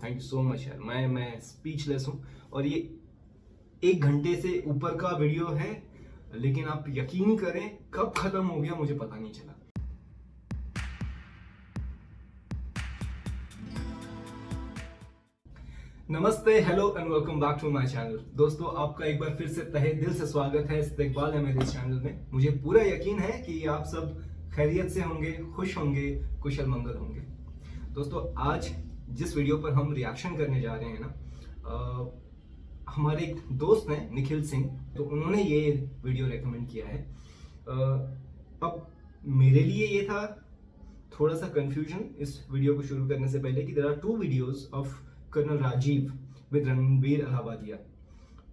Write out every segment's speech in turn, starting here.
Thank you so much यार। मैं speechless हूँ। और ये 1 घंटे से ऊपर का वीडियो है, लेकिन आप यकीन करें कब खत्म हो गया मुझे पता नहीं चला। नमस्ते, hello and welcome back to my channel. दोस्तों, आपका एक बार फिर से तहे दिल से स्वागत है, इस्तकबाल है मेरे इस चैनल में। मुझे पूरा यकीन है कि आप सब खैरियत से होंगे, खुश होंगे, कुशल मंगल होंगे। दोस्तों, आज जिस वीडियो पर हम रिएक्शन करने जा रहे हैं ना, हमारे एक दोस्त हैं निखिल सिंह, तो उन्होंने ये वीडियो रेकमेंड किया है। अब मेरे लिए ये था थोड़ा सा कंफ्यूजन इस वीडियो को शुरू करने से पहले कि there are 2 videos of colonel Rajeev with Ranbir Allahabadia.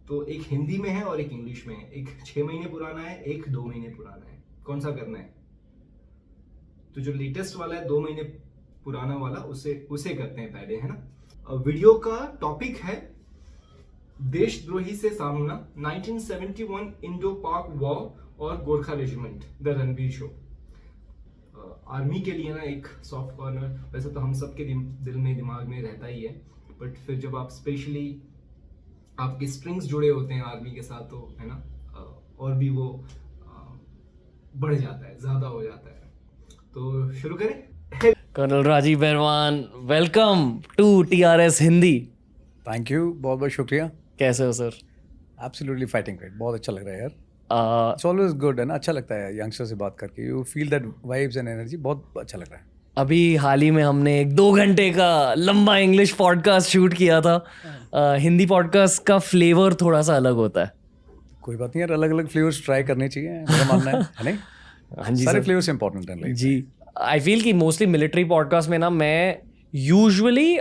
तो एक हिंदी में है और एक इंग्लिश में है। एक 6 महीने पुराना है, एक 2 महीने पुराना है। कौन सा करना है? तो जो लेटेस्ट वाला है 2 महीने पुराना वाला, उसे करते हैं पहले, है ना। वीडियो का टॉपिक है देशद्रोही से सामना, 1971 इंडो पाक वॉर और Gorkha regiment, the Ranbir show. Army के लिए ना एक सॉफ्ट कॉर्नर वैसे तो हम सबके दिल में दिमाग में रहता ही है, बट फिर जब आप स्पेशली आपके स्ट्रिंग्स जुड़े होते हैं आर्मी के साथ, तो है ना, और भी वो बढ़ जाता है, ज्यादा हो जाता है। तो शुरू करें। Colonel Rajeev Bairwan, welcome to TRS Hindi. Thank you, बहुत बहुत शुक्रिया। कैसे हो सर? एब्सोल्युटली फाइटिंग फिट, बहुत अच्छा लग रहा है यार। इट्स ऑलवेज गुड, है ना, अच्छा लगता है यंगस्टर से बात करके। You feel that vibes and energy, बहुत अच्छा लग रहा है। अभी हाल ही में हमने एक 2 घंटे का लंबा इंग्लिश पॉडकास्ट शूट किया था। हिंदी पॉडकास्ट का फ्लेवर थोड़ा सा अलग होता है। कोई बात नहीं यार, अलग अलग फ्लेवर्स ट्राई करने चाहिए, मेरा मानना है नहीं? हाँ जी सारे सर। फ्लेवर्स इंपॉर्टेंट हैं लाइफ। जी, आई फील कि मोस्टली मिलिट्री पॉडकास्ट में ना मैं यूजुअली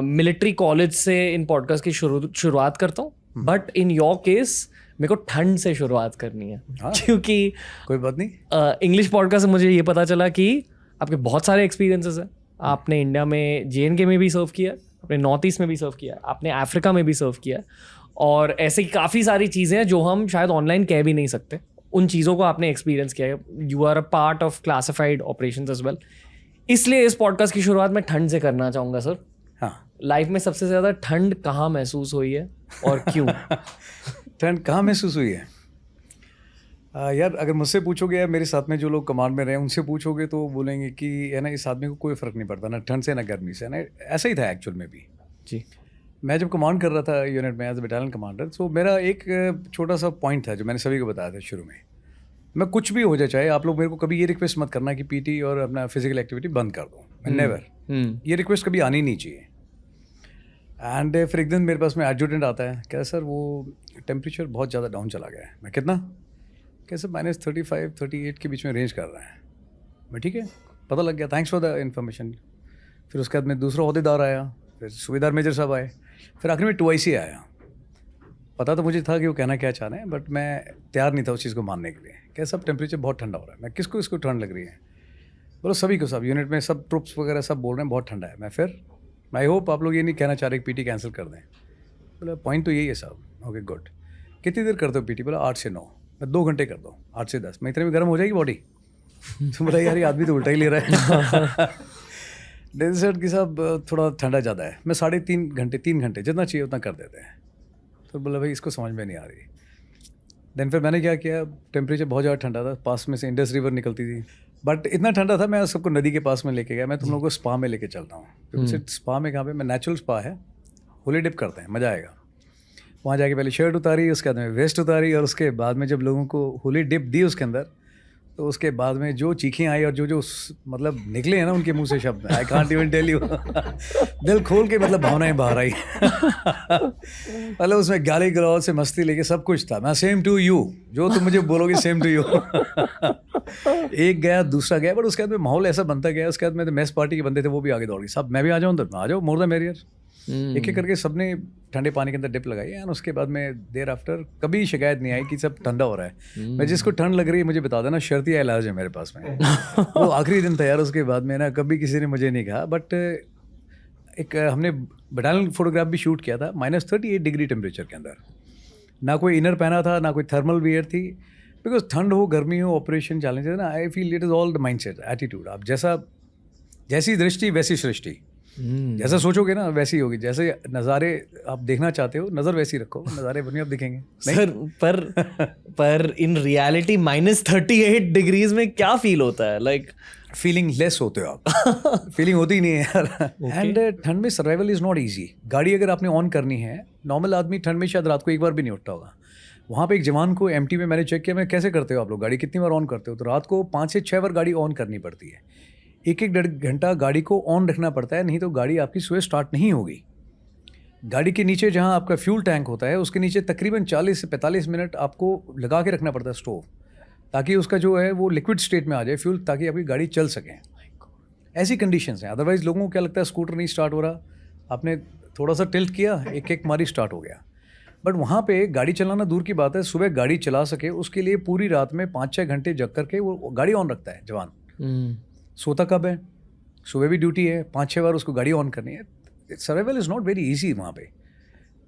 मिलिट्री कॉलेज से इन पॉडकास्ट की शुरुआत करता हूँ, बट इन योर केस मेरे को ठंड से शुरुआत करनी है। हाँ। क्योंकि कोई बात नहीं। इंग्लिश पॉडकास्ट से मुझे ये पता चला कि आपके बहुत सारे एक्सपीरियंसेस हैं। आपने इंडिया में JNK में भी सर्व किया, आपने नॉर्थ ईस्ट में भी सर्व किया, आपने अफ्रीका में भी सर्व किया, और ऐसे काफ़ी सारी चीज़ें हैं जो हम शायद ऑनलाइन कह भी नहीं सकते। उन चीज़ों को आपने एक्सपीरियंस किया है। You are a part of classified operations as well. इसलिए इस पॉडकास्ट की शुरुआत मैं ठंड से करना चाहूँगा सर। हाँ, लाइफ में सबसे ज़्यादा ठंड कहाँ महसूस हुई है और क्यों? ठंड कहाँ महसूस हुई है? यार, अगर मुझसे पूछोगे या मेरे साथ में जो लोग कमांड में रहे उनसे पूछोगे तो बोलेंगे कि है ना, इस आदमी को कोई फ़र्क नहीं पड़ता, ना ठंड से ना गर्मी से, ना। ऐसा ही था एक्चुअल में भी। जी। मैं जब कमांड कर रहा था यूनिट में एज अ बटालियन कमांडर, तो मेरा एक छोटा सा पॉइंट था जो मैंने सभी को बताया था शुरू में। मैं कुछ भी हो जाए, चाहे आप लोग मेरे को कभी ये रिक्वेस्ट मत करना कि PT और अपना फिजिकल एक्टिविटी बंद कर दो। मैं नेवर, ये रिक्वेस्ट कभी आनी नहीं चाहिए। एंड फिर एक दिन मेरे पास में एडजुटेंट आता है, क्या सर वो टेम्परेचर बहुत ज़्यादा डाउन चला गया है। मैं कितना? कैसे -35 38 के बीच में रेंज कर रहा है। मैं ठीक है, पता लग गया, थैंक्स फॉर द इन्फॉर्मेशन। फिर उसके बाद में दूसरा ओहदेदार आया, फिर सूबेदार मेजर साहब आए, फिर आखिर में 2IC आया। पता तो मुझे था कि वो कहना क्या चाह रहे हैं, बट मैं तैयार नहीं था उस चीज़ को मानने के लिए। क्या सब टेम्परेचर बहुत ठंडा हो रहा है। मैं किसको इसको ठंड लग रही है? बोलो सभी को, सब यूनिट में सब ट्रुप्स वगैरह सब बोल रहे हैं बहुत ठंडा है। मैं फिर आई होप आप लोग ये नहीं कहना चाह रहे कि PT कैंसिल कर दें। बोला पॉइंट तो यही है साहब। ओके गुड, कितनी देर करते हो PT? बोला 8 से 9। मैं 2 घंटे कर दो, 8 से 10। मैं इतने में गर्म हो जाएगी बॉडी? तो बोला यार, ये आदमी तो उल्टा ही ले रहा है। डेजर्ट की साहब थोड़ा ठंडा ज़्यादा है। मैं 3.5 घंटे 3 घंटे जितना चाहिए उतना कर देते हैं। तो बोला भाई इसको समझ में नहीं आ रही। देन फिर मैंने क्या किया, टेम्परेचर बहुत ज़्यादा ठंडा था, पास में से इंडस रिवर निकलती थी, बट इतना ठंडा था मैं सबको नदी के पास में लेके गया। मैं तुम लोगों को स्पा में लेके चलता हूँ। स्पा में कहाँ पे? मैं नेचुरल स्पा है, होली डिप करते हैं, मज़ा आएगा। वहाँ जाके पहले शर्ट उतारी, उसके बाद में वेस्ट उतारी, और उसके बाद में जब लोगों को होली डिप दी उसके अंदर, तो उसके बाद में जो चीखें आई और जो मतलब निकले हैं ना उनके मुंह से शब्द, I can't even tell you. दिल खोल के मतलब भावनाएं बाहर आई। मतलब उसमें गाली गलौज से मस्ती लेके सब कुछ था। मैं सेम टू यू, जो तुम मुझे बोलोगे सेम टू यू। एक गया, दूसरा गया, बट उसके बाद में माहौल ऐसा बनता गया। उसके बाद में तो मेस पार्टी के बंदे थे, वो भी आगे दौड़ गए। सब मैं भी आ जाऊँ अंदर, आ जाओ, मोर द मेरियर। एक एक करके सबने ठंडे पानी के अंदर डिप लगाई। एंड उसके बाद में देर आफ्टर कभी शिकायत नहीं आई कि सब ठंडा हो रहा है। मैं जिसको ठंड लग रही है मुझे बता देना, शर्ती इलाज है मेरे पास में। वो आखिरी दिन था यार, उसके बाद में ना कभी किसी ने मुझे नहीं कहा। बट एक हमने बटालियन फोटोग्राफ भी शूट किया था -38 डिग्री टेम्परेचर के अंदर। ना कोई इनर पहना था, ना कोई थर्मल वियर थी, बिकॉज ठंड हो गर्मी हो ऑपरेशन चैलेंज है ना। I feel it is all the mind set, attitude. आप जैसी दृष्टि वैसी सृष्टि। जैसा सोचोगे ना वैसी होगी, जैसे नज़ारे आप देखना चाहते हो नज़र वैसी रखो, नज़ारे बनिए आप दिखेंगे। सर पर इन रियलिटी -38 डिग्रीज में क्या फील होता है? लाइक फीलिंग लेस होते हो आप। फीलिंग होती ही नहीं है यार। एंड ठंड में सर्वाइवल इज़ नॉट ईजी। गाड़ी अगर आपने ऑन करनी है, नॉर्मल आदमी ठंड में शायद रात को एक बार भी नहीं उठता होगा। वहाँ पे एक जवान को एमटी में मैंने चेक किया, मैं कैसे करते हो आप लोग, गाड़ी कितनी बार ऑन करते हो? तो रात को 5 से 6 बार गाड़ी ऑन करनी पड़ती है। एक एक 1.5 घंटा गाड़ी को ऑन रखना पड़ता है, नहीं तो गाड़ी आपकी सुबह स्टार्ट नहीं होगी। गाड़ी के नीचे जहाँ आपका फ्यूल टैंक होता है उसके नीचे तकरीबन 40 से 45 मिनट आपको लगा के रखना पड़ता है स्टोव, ताकि उसका जो है वो लिक्विड स्टेट में आ जाए फ्यूल, ताकि आपकी गाड़ी चल सके। ऐसी कंडीशंस हैं। अदरवाइज़ लोगों को क्या लगता है स्कूटर नहीं स्टार्ट हो रहा, आपने थोड़ा सा टिल्ट किया, एक एक मारी स्टार्ट हो गया। बट वहाँ पे गाड़ी चलाना दूर की बात है, सुबह गाड़ी चला सके उसके लिए पूरी रात में 5-6 घंटे जग करके वो गाड़ी ऑन रखता है जवान। सोता कब है? सुबह भी ड्यूटी है, 5-6 बार उसको गाड़ी ऑन करनी है। Survival is not very easy. वहाँ पे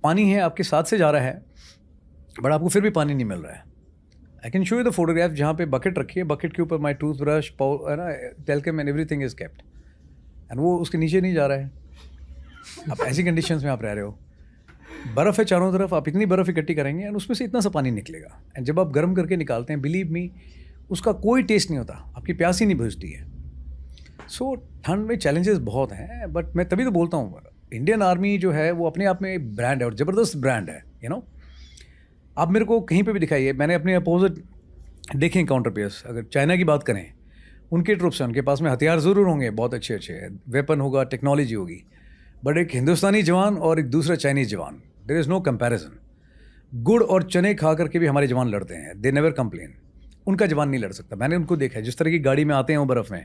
पानी है आपके साथ से जा रहा है, बट आपको फिर भी पानी नहीं मिल रहा है। I can show you the photograph जहाँ पे बकेट रखी है, बकेट के ऊपर माई टूथ ब्रश है ना, talcum and everything is kept, and वो उसके नीचे नहीं जा रहा है। आप ऐसी कंडीशंस में आप रह रहे हो, बर्फ़ है चारों तरफ, आप इतनी बर्फ़ इकट्ठी करेंगे एंड उसमें से इतना सा पानी निकलेगा, एंड जब आप गर्म करके निकालते हैं, बिलीव मी, उसका कोई टेस्ट नहीं होता, आपकी प्यास ही नहीं बुझती है। सो ठंड में चैलेंजेस बहुत हैं, बट मैं तभी तो बोलता हूँ इंडियन आर्मी जो है वो अपने आप में ब्रांड है और ज़बरदस्त ब्रांड है। यू नो, आप मेरे को कहीं पे भी दिखाइए, मैंने अपने अपोजिट देखें काउंटर पेयर्स, अगर चाइना की बात करें, उनके ट्रुप्स हैं, उनके पास में हथियार ज़रूर होंगे, बहुत अच्छे अच्छे वेपन होगा, टेक्नोलॉजी होगी, बट एक हिंदुस्तानी जवान और एक दूसरा चाइनीज़ जवान, देयर इज़ नो कंपैरिजन। गुड़ और चने खा करके भी हमारे जवान लड़ते हैं, दे नेवर कंप्लेन। उनका जवान नहीं लड़ सकता। मैंने उनको देखा है, जिस तरह की गाड़ी में आते हैं वो बर्फ़ में,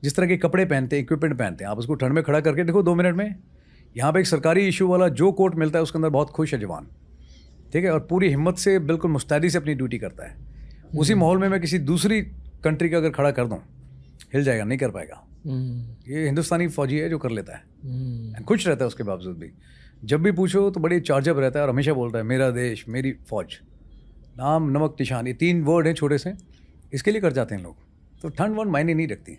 जिस तरह के कपड़े पहनते हैं, इक्विपमेंट पहनते हैं, आप उसको ठंड में खड़ा करके देखो 2 मिनट में। यहाँ पे एक सरकारी इशू वाला जो कोट मिलता है उसके अंदर बहुत खुश है जवान, ठीक है, और पूरी हिम्मत से बिल्कुल मुस्तैदी से अपनी ड्यूटी करता है। उसी माहौल में मैं किसी दूसरी कंट्री का अगर खड़ा कर दूँ, हिल जाएगा, नहीं कर पाएगा। ये हिंदुस्तानी फौजी है जो कर लेता है, खुश रहता है उसके बावजूद भी। जब भी पूछो तो बड़े चार्जअप रहता है और हमेशा बोलता है मेरा देश, मेरी फ़ौज, नाम नमक निशान, ये 3 वर्ड हैं छोटे से, इसके लिए कर जाते हैं लोग। तो ठंड वंड मायने नहीं रखती,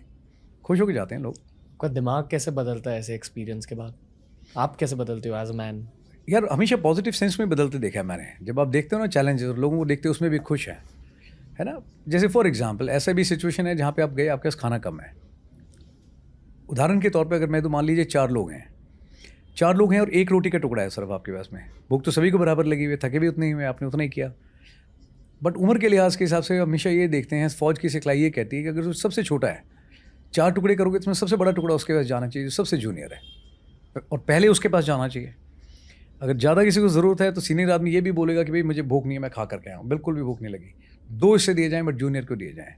खुश होकर जाते हैं लोग। आपका दिमाग कैसे बदलता है ऐसे एक्सपीरियंस के बाद? आप कैसे बदलते हो एज अ मैन? यार हमेशा पॉजिटिव सेंस में बदलते देखा है मैंने। जब आप देखते हो ना चैलेंजेस और लोगों को देखते हो उसमें भी खुश है ना। जैसे फॉर एग्जांपल ऐसा भी सिचुएशन है जहाँ पे आप गए, आपके पास खाना कम है। उदाहरण के तौर पे अगर मैं तो मान लीजिए 4 लोग हैं और 1 रोटी का टुकड़ा है सिर्फ आपके पास में। भूख तो सभी को बराबर लगी हुई है, थके भी उतने ही हुए, आपने उतना ही किया। बट उम्र के लिहाज के हिसाब से हमेशा ये देखते हैं, फ़ौज की सिखलाई ये कहती है कि अगर जो सबसे छोटा है 4 टुकड़े करोगे तो उसमें सबसे बड़ा टुकड़ा उसके पास जाना चाहिए जो सबसे जूनियर है, और पहले उसके पास जाना चाहिए। अगर ज़्यादा किसी को ज़रूरत है तो सीनियर आदमी ये भी बोलेगा कि भाई मुझे भूख नहीं है, मैं खा करके आया हूँ, बिल्कुल भी भूख नहीं लगी, 2 इससे दिए जाएँ बट जूनियर को दिए जाएँ।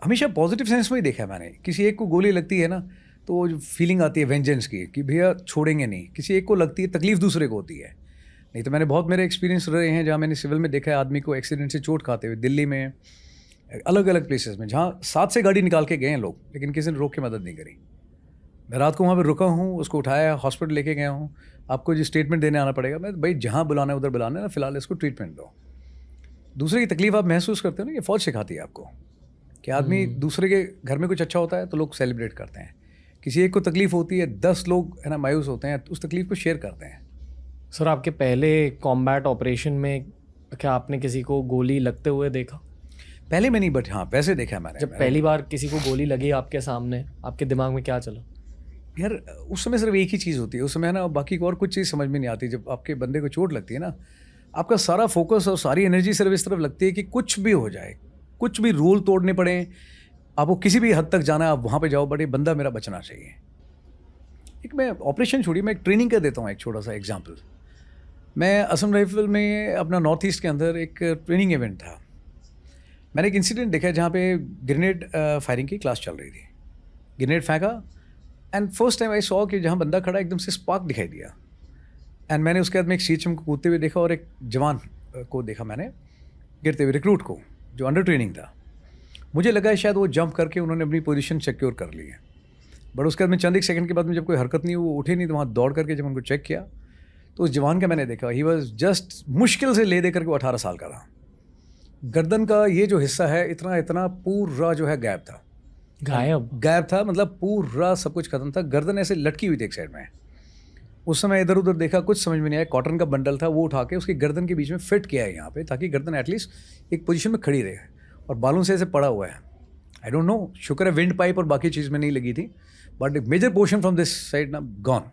हमेशा पॉजिटिव सेंस में ही देखा है मैंने। किसी एक को गोली लगती है ना तो वो जो फीलिंग आती है वेंजेंस की कि भैया छोड़ेंगे नहीं, किसी एक को लगती है तकलीफ दूसरे को होती है। नहीं तो मैंने बहुत मेरे एक्सपीरियंस रहे हैं जहाँ मैंने सिविल में देखा है आदमी को एक्सीडेंट से चोट खाते हुए, दिल्ली में, अलग अलग प्लेसेस में, जहाँ 7 से गाड़ी निकाल के गए हैं लोग, लेकिन किसी ने रोक के मदद नहीं करी। मैं रात को वहाँ पर रुका हूँ, उसको उठाया, हॉस्पिटल लेके गया हूँ। आपको जो स्टेटमेंट देने आना पड़ेगा, मैं भाई जहाँ बुलाना है उधर बुलाना है ना, फिलहाल इसको ट्रीटमेंट दो। दूसरे की तकलीफ आप महसूस करते हो ना, ये फ़ौज सिखाती है आपको कि आदमी दूसरे के घर में कुछ अच्छा होता है तो लोग सेलिब्रेट करते हैं। किसी एक को तकलीफ होती है, 10 लोग है ना मायूस होते हैं, उस तकलीफ को शेयर करते हैं। सर आपके पहले कॉम्बैट ऑपरेशन में क्या आपने किसी को गोली लगते हुए देखा? पहले में नहीं, बट हाँ वैसे देखा है मैंने। जब पहली बार किसी को गोली लगी आपके सामने, आपके दिमाग में क्या चला? यार उस समय सिर्फ एक ही चीज़ होती है उस समय ना, बाकी को और कुछ चीज़ समझ में नहीं आती। जब आपके बंदे को चोट लगती है ना, आपका सारा फोकस और सारी एनर्जी सिर्फ इस तरफ लगती है कि कुछ भी हो जाए, कुछ भी रूल तोड़ने पड़े, आपको किसी भी हद तक जाना है आप वहाँ पे जाओ, बट ये बंदा मेरा बचना चाहिए। एक मैं ऑपरेशन छोड़िए, मैं एक ट्रेनिंग कर देता हूँ, एक छोटा सा एग्जाम्पल। मैं असम राइफल में अपना नॉर्थ ईस्ट के अंदर एक ट्रेनिंग इवेंट था। मैंने एक इंसिडेंट देखा जहाँ पे ग्रेनेड फायरिंग की क्लास चल रही थी। ग्रेनेड फेंका and first time I saw कि जहाँ बंदा खड़ा एकदम से स्पार्क दिखाई दिया। एंड मैंने उसके बाद में एक CHM को कूदते हुए देखा और एक जवान को देखा मैंने गिरते हुए, रिक्रूट को जो अंडर ट्रेनिंग था। मुझे लगा शायद वो जंप करके उन्होंने अपनी पोजीशन सिक्योर कर ली है, बट उसके बाद में चंद एक सेकंड के बाद में जब कोई हरकत नहीं, वो उठे नहीं, तो वहाँ दौड़ करके जब उनको चेक किया तो उस जवान का मैंने देखा, ही वॉज जस्ट मुश्किल से ले दे करके वो 18 साल का था। गर्दन का ये जो हिस्सा है इतना इतना पूरा जो है गैप था, गायब था, मतलब पूरा सब कुछ खत्म था, गर्दन ऐसे लटकी हुई थी एक साइड में। उस समय इधर उधर देखा, कुछ समझ में नहीं आया, कॉटन का बंडल था, वो उठा के उसकी गर्दन के बीच में फिट किया है यहाँ पे, ताकि गर्दन एटलीस्ट एक पोजीशन में खड़ी रहे, और बालों से ऐसे पड़ा हुआ है। आई डोंट नो, शुक्र है विंड पाइप और बाकी चीज़ में नहीं लगी थी, बट एक major portion from this side ना गॉन।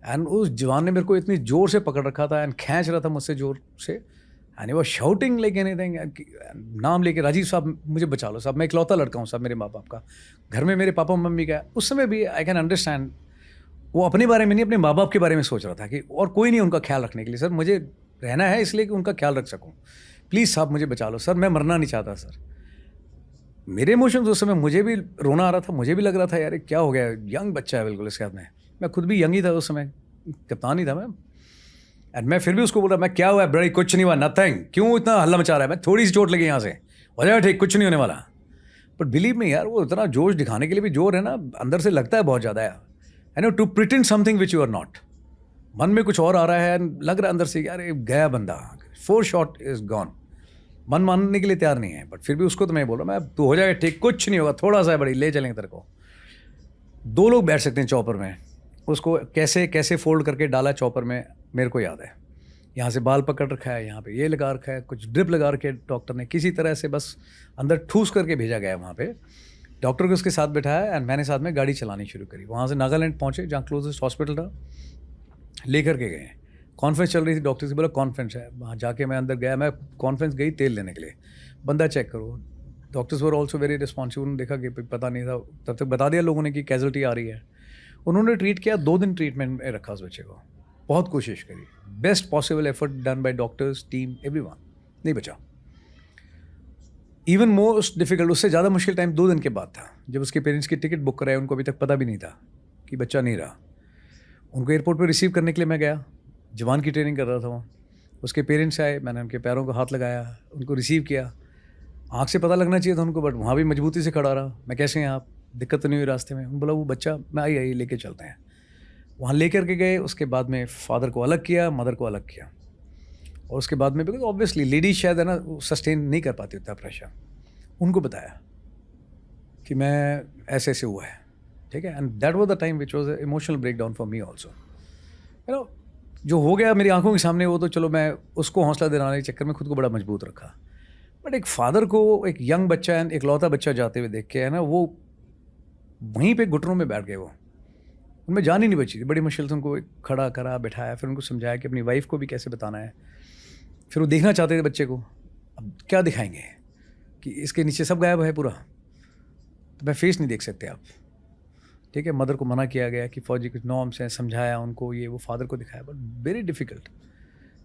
एंड उस जवान ने मेरे को इतनी ज़ोर से पकड़ रखा था एंड खींच रहा था मुझसे ज़ोर से, and he was shouting like anything, नाम लेके, राजीव साहब मुझे बचा लो साहब, मैं इकलौता लड़का हूँ साहब मेरे माँ बाप का, घर में मेरे पापा मम्मी का। उस समय भी आई कैन अंडरस्टैंड, वो अपने बारे में नहीं, अपने माँ बाप के बारे में सोच रहा था कि और कोई नहीं उनका ख्याल रखने के लिए, सर मुझे रहना है इसलिए कि उनका ख्याल रख सकूँ, प्लीज़ साहब मुझे बचा लो सर, मैं मरना नहीं चाहता सर। मेरे इमोशंस उस समय, मुझे भी रोना आ रहा था, मुझे भी लग रहा था यार क्या हो गया, यंग बच्चा है बिल्कुल इसके हाथ में, मैं खुद भी यंग ही था उस समय, कप्तान ही था मैं। एंड मैं फिर भी उसको बोल रहा, मैं क्या हुआ बड़ी, कुछ नहीं हुआ, नथिंग, क्यों इतना हल्ला मचा रहा है, मैं थोड़ी सी चोट लगी यहाँ से, हो जाएगा ठीक, कुछ नहीं होने वाला। बट बिलीव मी यार, वो इतना जोश दिखाने के लिए भी जोर है ना, अंदर से लगता है बहुत ज़्यादा है, no to pretend something which you are not. मन में कुछ और आ रहा है, लग रहा है अंदर से यार ये गया बंदा, 4 शॉट इज गॉन, मन मानने के लिए तैयार नहीं है, बट फिर भी उसको तो मैं बोल रहा, मैं तू हो जाएगा ठीक, कुछ नहीं होगा, थोड़ा सा है बड़ी, ले चलेंगे तेरे को। 2 लोग बैठ सकते हैं चॉपर में, उसको कैसे कैसे फोल्ड करके डाला चॉपर में मेरे को याद है, यहाँ से बाल पकड़ रखा है, यहाँ पे ये लगा रखा है, कुछ ड्रिप लगा रखे डॉक्टर ने, किसी तरह से बस अंदर ठूस करके भेजा गया वहाँ पे। डॉक्टर को उसके साथ बैठाया एंड मैंने साथ में गाड़ी चलानी शुरू करी। वहाँ से नागालैंड पहुँचे, जहाँ क्लोजेस्ट हॉस्पिटल था, लेकर के गए। कॉन्फ्रेंस चल रही थी, डॉक्टर से बोला कॉन्फ्रेंस है, वहाँ जाके मैं अंदर गया, मैं कॉन्फ्रेंस गई तेल लेने के लिए, बंदा चेक करो। Doctors were also very responsive, उन्होंने देखा कि पता नहीं था, तब तक बता दिया लोगों ने कि कैजुअल्टी आ रही है। उन्होंने ट्रीट किया, 2 दिन ट्रीटमेंट में रखा उस बच्चे को, बहुत कोशिश करी, best possible effort done by doctors, team, everyone, नहीं बचा। इवन मोस्ट डिफिकल्ट, उससे ज़्यादा मुश्किल टाइम 2 दिन के बाद था, जब उसके पेरेंट्स की टिकट बुक कराई, उनको अभी तक पता भी नहीं था कि बच्चा नहीं रहा। उनको एयरपोर्ट पर रिसीव करने के लिए मैं गया, जवान की ट्रेनिंग कर रहा था वहाँ, उसके पेरेंट्स आए, मैंने उनके पैरों को हाथ लगाया, उनको रिसीव किया। आँख से पता लगना चाहिए था उनको, बट वहाँ भी मजबूती से खड़ा रहा, मैं कैसे हैं आप, दिक्कत तो नहीं हुई रास्ते में। उन्होंने बोला वो बच्चा, मैं आई लेके चलते हैं। वहाँ लेकर के गए, उसके बाद में फादर को अलग किया, मदर को अलग किया, और उसके बाद में, बिकॉज ऑब्वियसली लेडीज शायद है ना सस्टेन नहीं कर पाती उतना प्रेशर, उनको बताया कि मैं ऐसे ऐसे हुआ है, ठीक है। And that was the time which was emotional break down for me also, you know. जो हो गया मेरी आंखों के सामने, वो तो चलो मैं उसको हौसला दिलाने के चक्कर में खुद को बड़ा मजबूत रखा, बट एक फादर को एक यंग बच्चा एंड एक लौता बच्चा जाते हुए देख के, है ना, वो वहीं पे घुटनों में बैठ गए, वो उनमें जान ही नहीं बची थी। बड़ी मुश्किल से उनको खड़ा करा, बिठाया, फिर उनको समझाया कि अपनी वाइफ को भी कैसे बताना है। फिर वो देखना चाहते थे बच्चे को, अब क्या दिखाएंगे कि इसके नीचे सब गायब है पूरा, तो मैं फेस नहीं देख सकते आप, ठीक है। मदर को मना किया गया कि फौजी कुछ नॉर्म्स हैं, समझाया उनको, ये वो, फादर को दिखाया, बट वेरी डिफ़िकल्ट।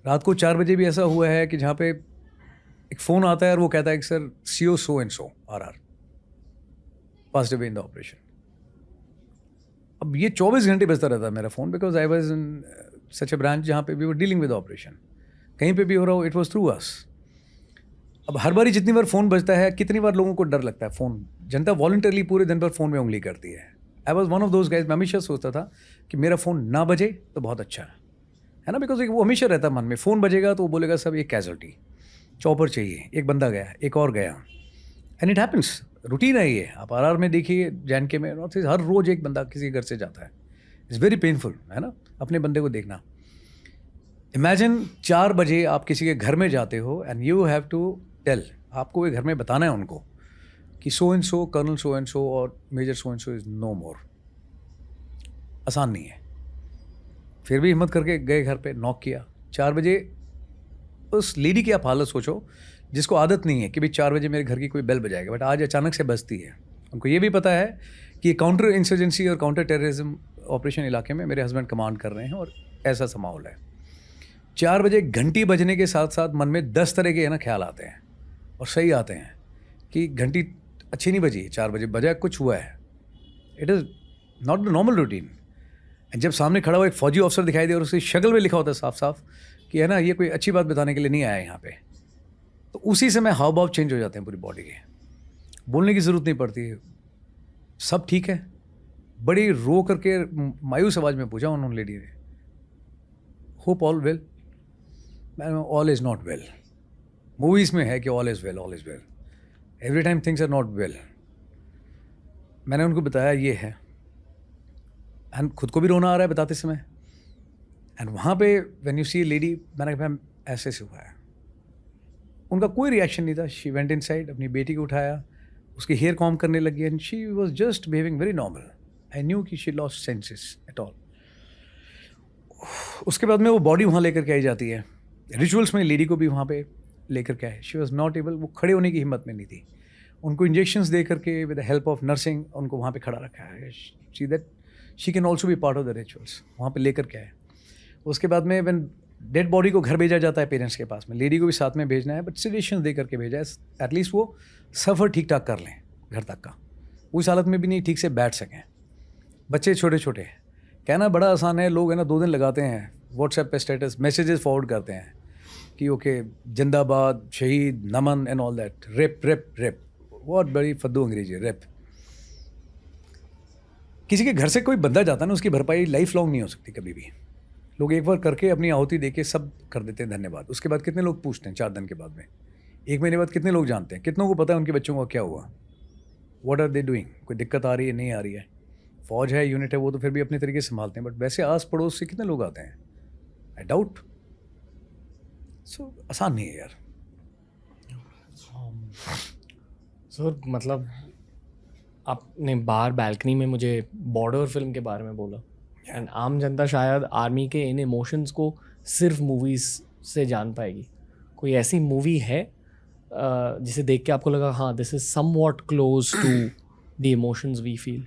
रात को 4 बजे भी ऐसा हुआ है कि जहाँ पे एक फ़ोन आता है और वो कहता है कि sir CO so and so RR passed away in the operation। अब ये 24 घंटे बजता रहता है मेरा phone, because I was in such a branch जहाँ पे we were dealing with operation, कहीं पे भी हो रहा हो, इट वॉज थ्रू अस। अब हर बारी जितनी बार फ़ोन बजता है, कितनी बार लोगों को डर लगता है, फ़ोन, जनता वॉलंटरली पूरे दिन भर फ़ोन में उंगली करती है। I was one of those guys, मैं हमेशा सोचता था कि मेरा फ़ोन ना बजे तो बहुत अच्छा है ना, बिकॉज वो हमेशा रहता मन में, फ़ोन बजेगा तो वो बोलेगा सब ये कैजुअल्टी, चॉपर चाहिए, एक बंदा गया, एक और गया, एंड इट हैपन्स, रूटीन है ये। आप RR में देखिए, JNK में, नॉर्थ ईस्ट, हर रोज़ एक बंदा किसी घर से जाता है, इट्स वेरी पेनफुल, है ना, अपने बंदे को देखना। इमेजिन 4 बजे आप किसी के घर में जाते हो and you have to tell, आपको ये घर में बताना है उनको कि so and so, colonel so and so और major so and so is no more. आसान नहीं है। फिर भी हिम्मत करके गए घर पे, नॉक किया 4 बजे। उस लेडी की आप हालत सोचो जिसको आदत नहीं है कि भाई 4 बजे मेरे घर की कोई बेल बजाएगा, बट आज अचानक से बजती है। उनको ये भी पता है कि काउंटर इंसर्जेंसी और काउंटर टेररिज्म ऑपरेशन इलाके में मेरे हस्बैंड कमांड कर रहे हैं और ऐसा सा माहौल है। 4 बजे घंटी बजने के साथ साथ मन में 10 तरह के, है ना, ख्याल आते हैं, और सही आते हैं कि घंटी अच्छी नहीं बजी, 4 बजे बजा, कुछ हुआ है। It is not the normal routine. जब सामने खड़ा हुआ एक फौजी ऑफिसर दिखाई दे और उसकी शक्ल में लिखा होता है साफ साफ कि, है ना, ये कोई अच्छी बात बताने के लिए नहीं आया यहाँ पे, तो उसी समय हाव भाव चेंज हो जाते हैं पूरी बॉडी के। बोलने की ज़रूरत नहीं पड़ती, सब ठीक है। बड़ी रो करके मायूस आवाज़ में पूछा उन्होंने लेडी ने, hope all well. All is not well. Movies में है कि all is well, all is well, every time things are not well. मैंने उनको बताया ये है, एंड खुद को भी रोना आ रहा है बताते समय। एंड वहाँ पे व्हेन यू सी लेडी, मैंने कहा मैम ऐसे से हुआ है। उनका कोई रिएक्शन नहीं था। शी वेंट इनसाइड, अपनी बेटी को उठाया, उसके हेयर कॉम करने लगी, and she was just behaving very normal. I knew कि she lost senses at all. उसके बाद में वो बॉडी वहाँ लेकर के आई जाती है। रिचुअल्स में लेडी को भी वहाँ पे लेकर के आए। शी वॉज नॉट एबल, वो खड़े होने की हिम्मत में नहीं थी। उनको इंजेक्शंस दे करके with the help of nursing उनको वहाँ पे खड़ा रखा है। See that she can also be part of the rituals. वहाँ पे लेकर के आए। उसके बाद में व्हेन डेड बॉडी को घर भेजा जाता है पेरेंट्स के पास में, लेडी को भी साथ में भेजना है, बट सिडेशन दे करके भेजा है, एटलीस्ट वो सफ़र ठीक ठाक कर लें घर तक का। उस हालत में भी नहीं ठीक से बैठ सकें। बच्चे छोटे छोटे, कहना बड़ा आसान है, लोग है ना 2 दिन लगाते हैं व्हाट्सएप पे स्टेटस मैसेजेस फॉरवर्ड करते हैं कि ओके जिंदाबाद, शहीद, नमन and all that. Rape rape rape, बहुत बड़ी फद्दू अंग्रेजी, रेप। किसी के घर से कोई बंदा जाता है ना, उसकी भरपाई लाइफ लॉन्ग नहीं हो सकती कभी भी। लोग एक बार करके अपनी आहुति दे के सब कर देते हैं धन्यवाद। उसके बाद कितने लोग पूछते हैं 4 दिन के बाद में, 1 महीने बाद कितने लोग जानते हैं, कितनों को पता है उनके बच्चों को क्या हुआ, व्हाट आर दे डूइंग, कोई दिक्कत आ रही है नहीं आ रही है। फौज है, यूनिट है, वो तो फिर भी अपने तरीके से संभालते हैं, बट वैसे आस पड़ोस से कितने लोग आते हैं, आई डाउट। सो आसान नहीं है यार। सर मतलब आपने बाहर बैल्कनी में मुझे बॉर्डर फिल्म के बारे में बोला, एंड आम जनता शायद आर्मी के इन इमोशंस को सिर्फ मूवीज़ से जान पाएगी। कोई ऐसी मूवी है जिसे देख के आपको लगा हाँ this is somewhat close to the emotions we feel?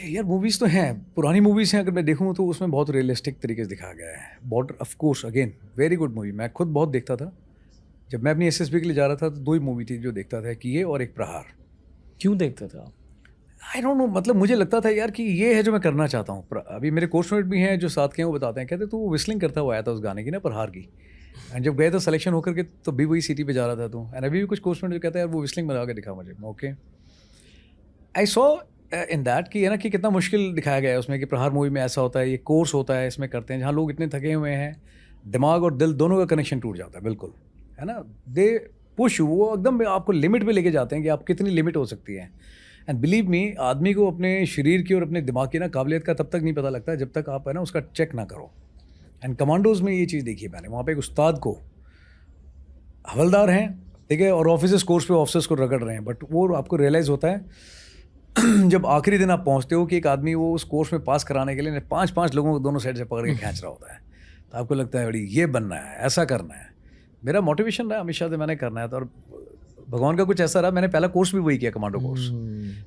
यार मूवीज़ तो हैं, पुरानी मूवीज़ हैं, अगर मैं देखूँ तो उसमें बहुत रियलिस्टिक तरीके से दिखाया गया है। Border of course again very good movie, मैं खुद बहुत देखता था। जब मैं अपनी एसएसबी के लिए जा रहा था तो 2 ही मूवी थी जो देखता था, कि ये और एक प्रहार। क्यों देखते थे आप? आई डोंट नो, मतलब मुझे लगता था यार कि ये है जो मैं करना चाहता हूँ। अभी मेरे कोर्समेट भी हैं जो साथ के हैं, वो बताते हैं, कहते तो वो विस्लिंग करता हुआ आया था उस गाने की ना, प्रहार की। एंड जब गए तो सिलेक्शन होकर के तो भी वही सिटी पे जा रहा था तो, एंड अभी भी कुछ कोर्समेट जो कहता है यार वो विस्लिंग बना के दिखा मुझे। Okay, I saw in that कि है ना कि कितना मुश्किल दिखाया गया है उसमें, कि प्रहार मूवी में ऐसा होता है, ये कोर्स होता है, इसमें करते हैं जहाँ लोग इतने थके हुए हैं, दिमाग और दिल दोनों का कनेक्शन टूट जाता है बिल्कुल, है ना। दे पुश, वो एकदम आपको लिमिट पे लेके जाते हैं कि आप कितनी लिमिट हो सकती है। एंड बिलीव मी, आदमी को अपने शरीर की और अपने दिमाग की ना काबिलियत का तब तक नहीं पता लगता जब तक आप है ना उसका चेक ना करो। एंड कमांडोज़ में ये चीज़ देखी है मैंने, वहाँ पे एक उस्ताद को, हवलदार हैं ठीक है, और ऑफिसर्स कोर्स पे ऑफिसर्स को रगड़ रहे हैं, बट वो आपको रियलाइज़ होता है जब आखिरी दिन आप पहुँचते हो कि एक आदमी वो उस कोर्स में पास कराने के लिए 5-5 लोगों को दोनों साइड से पकड़ के खींच रहा होता है। तो आपको लगता है बड़ी ये बनना है, ऐसा करना है। मेरा मोटिवेशन रहा हमेशा से, मैंने करना है तो, और भगवान का कुछ ऐसा रहा, मैंने पहला कोर्स भी वही किया, कमांडो कोर्स।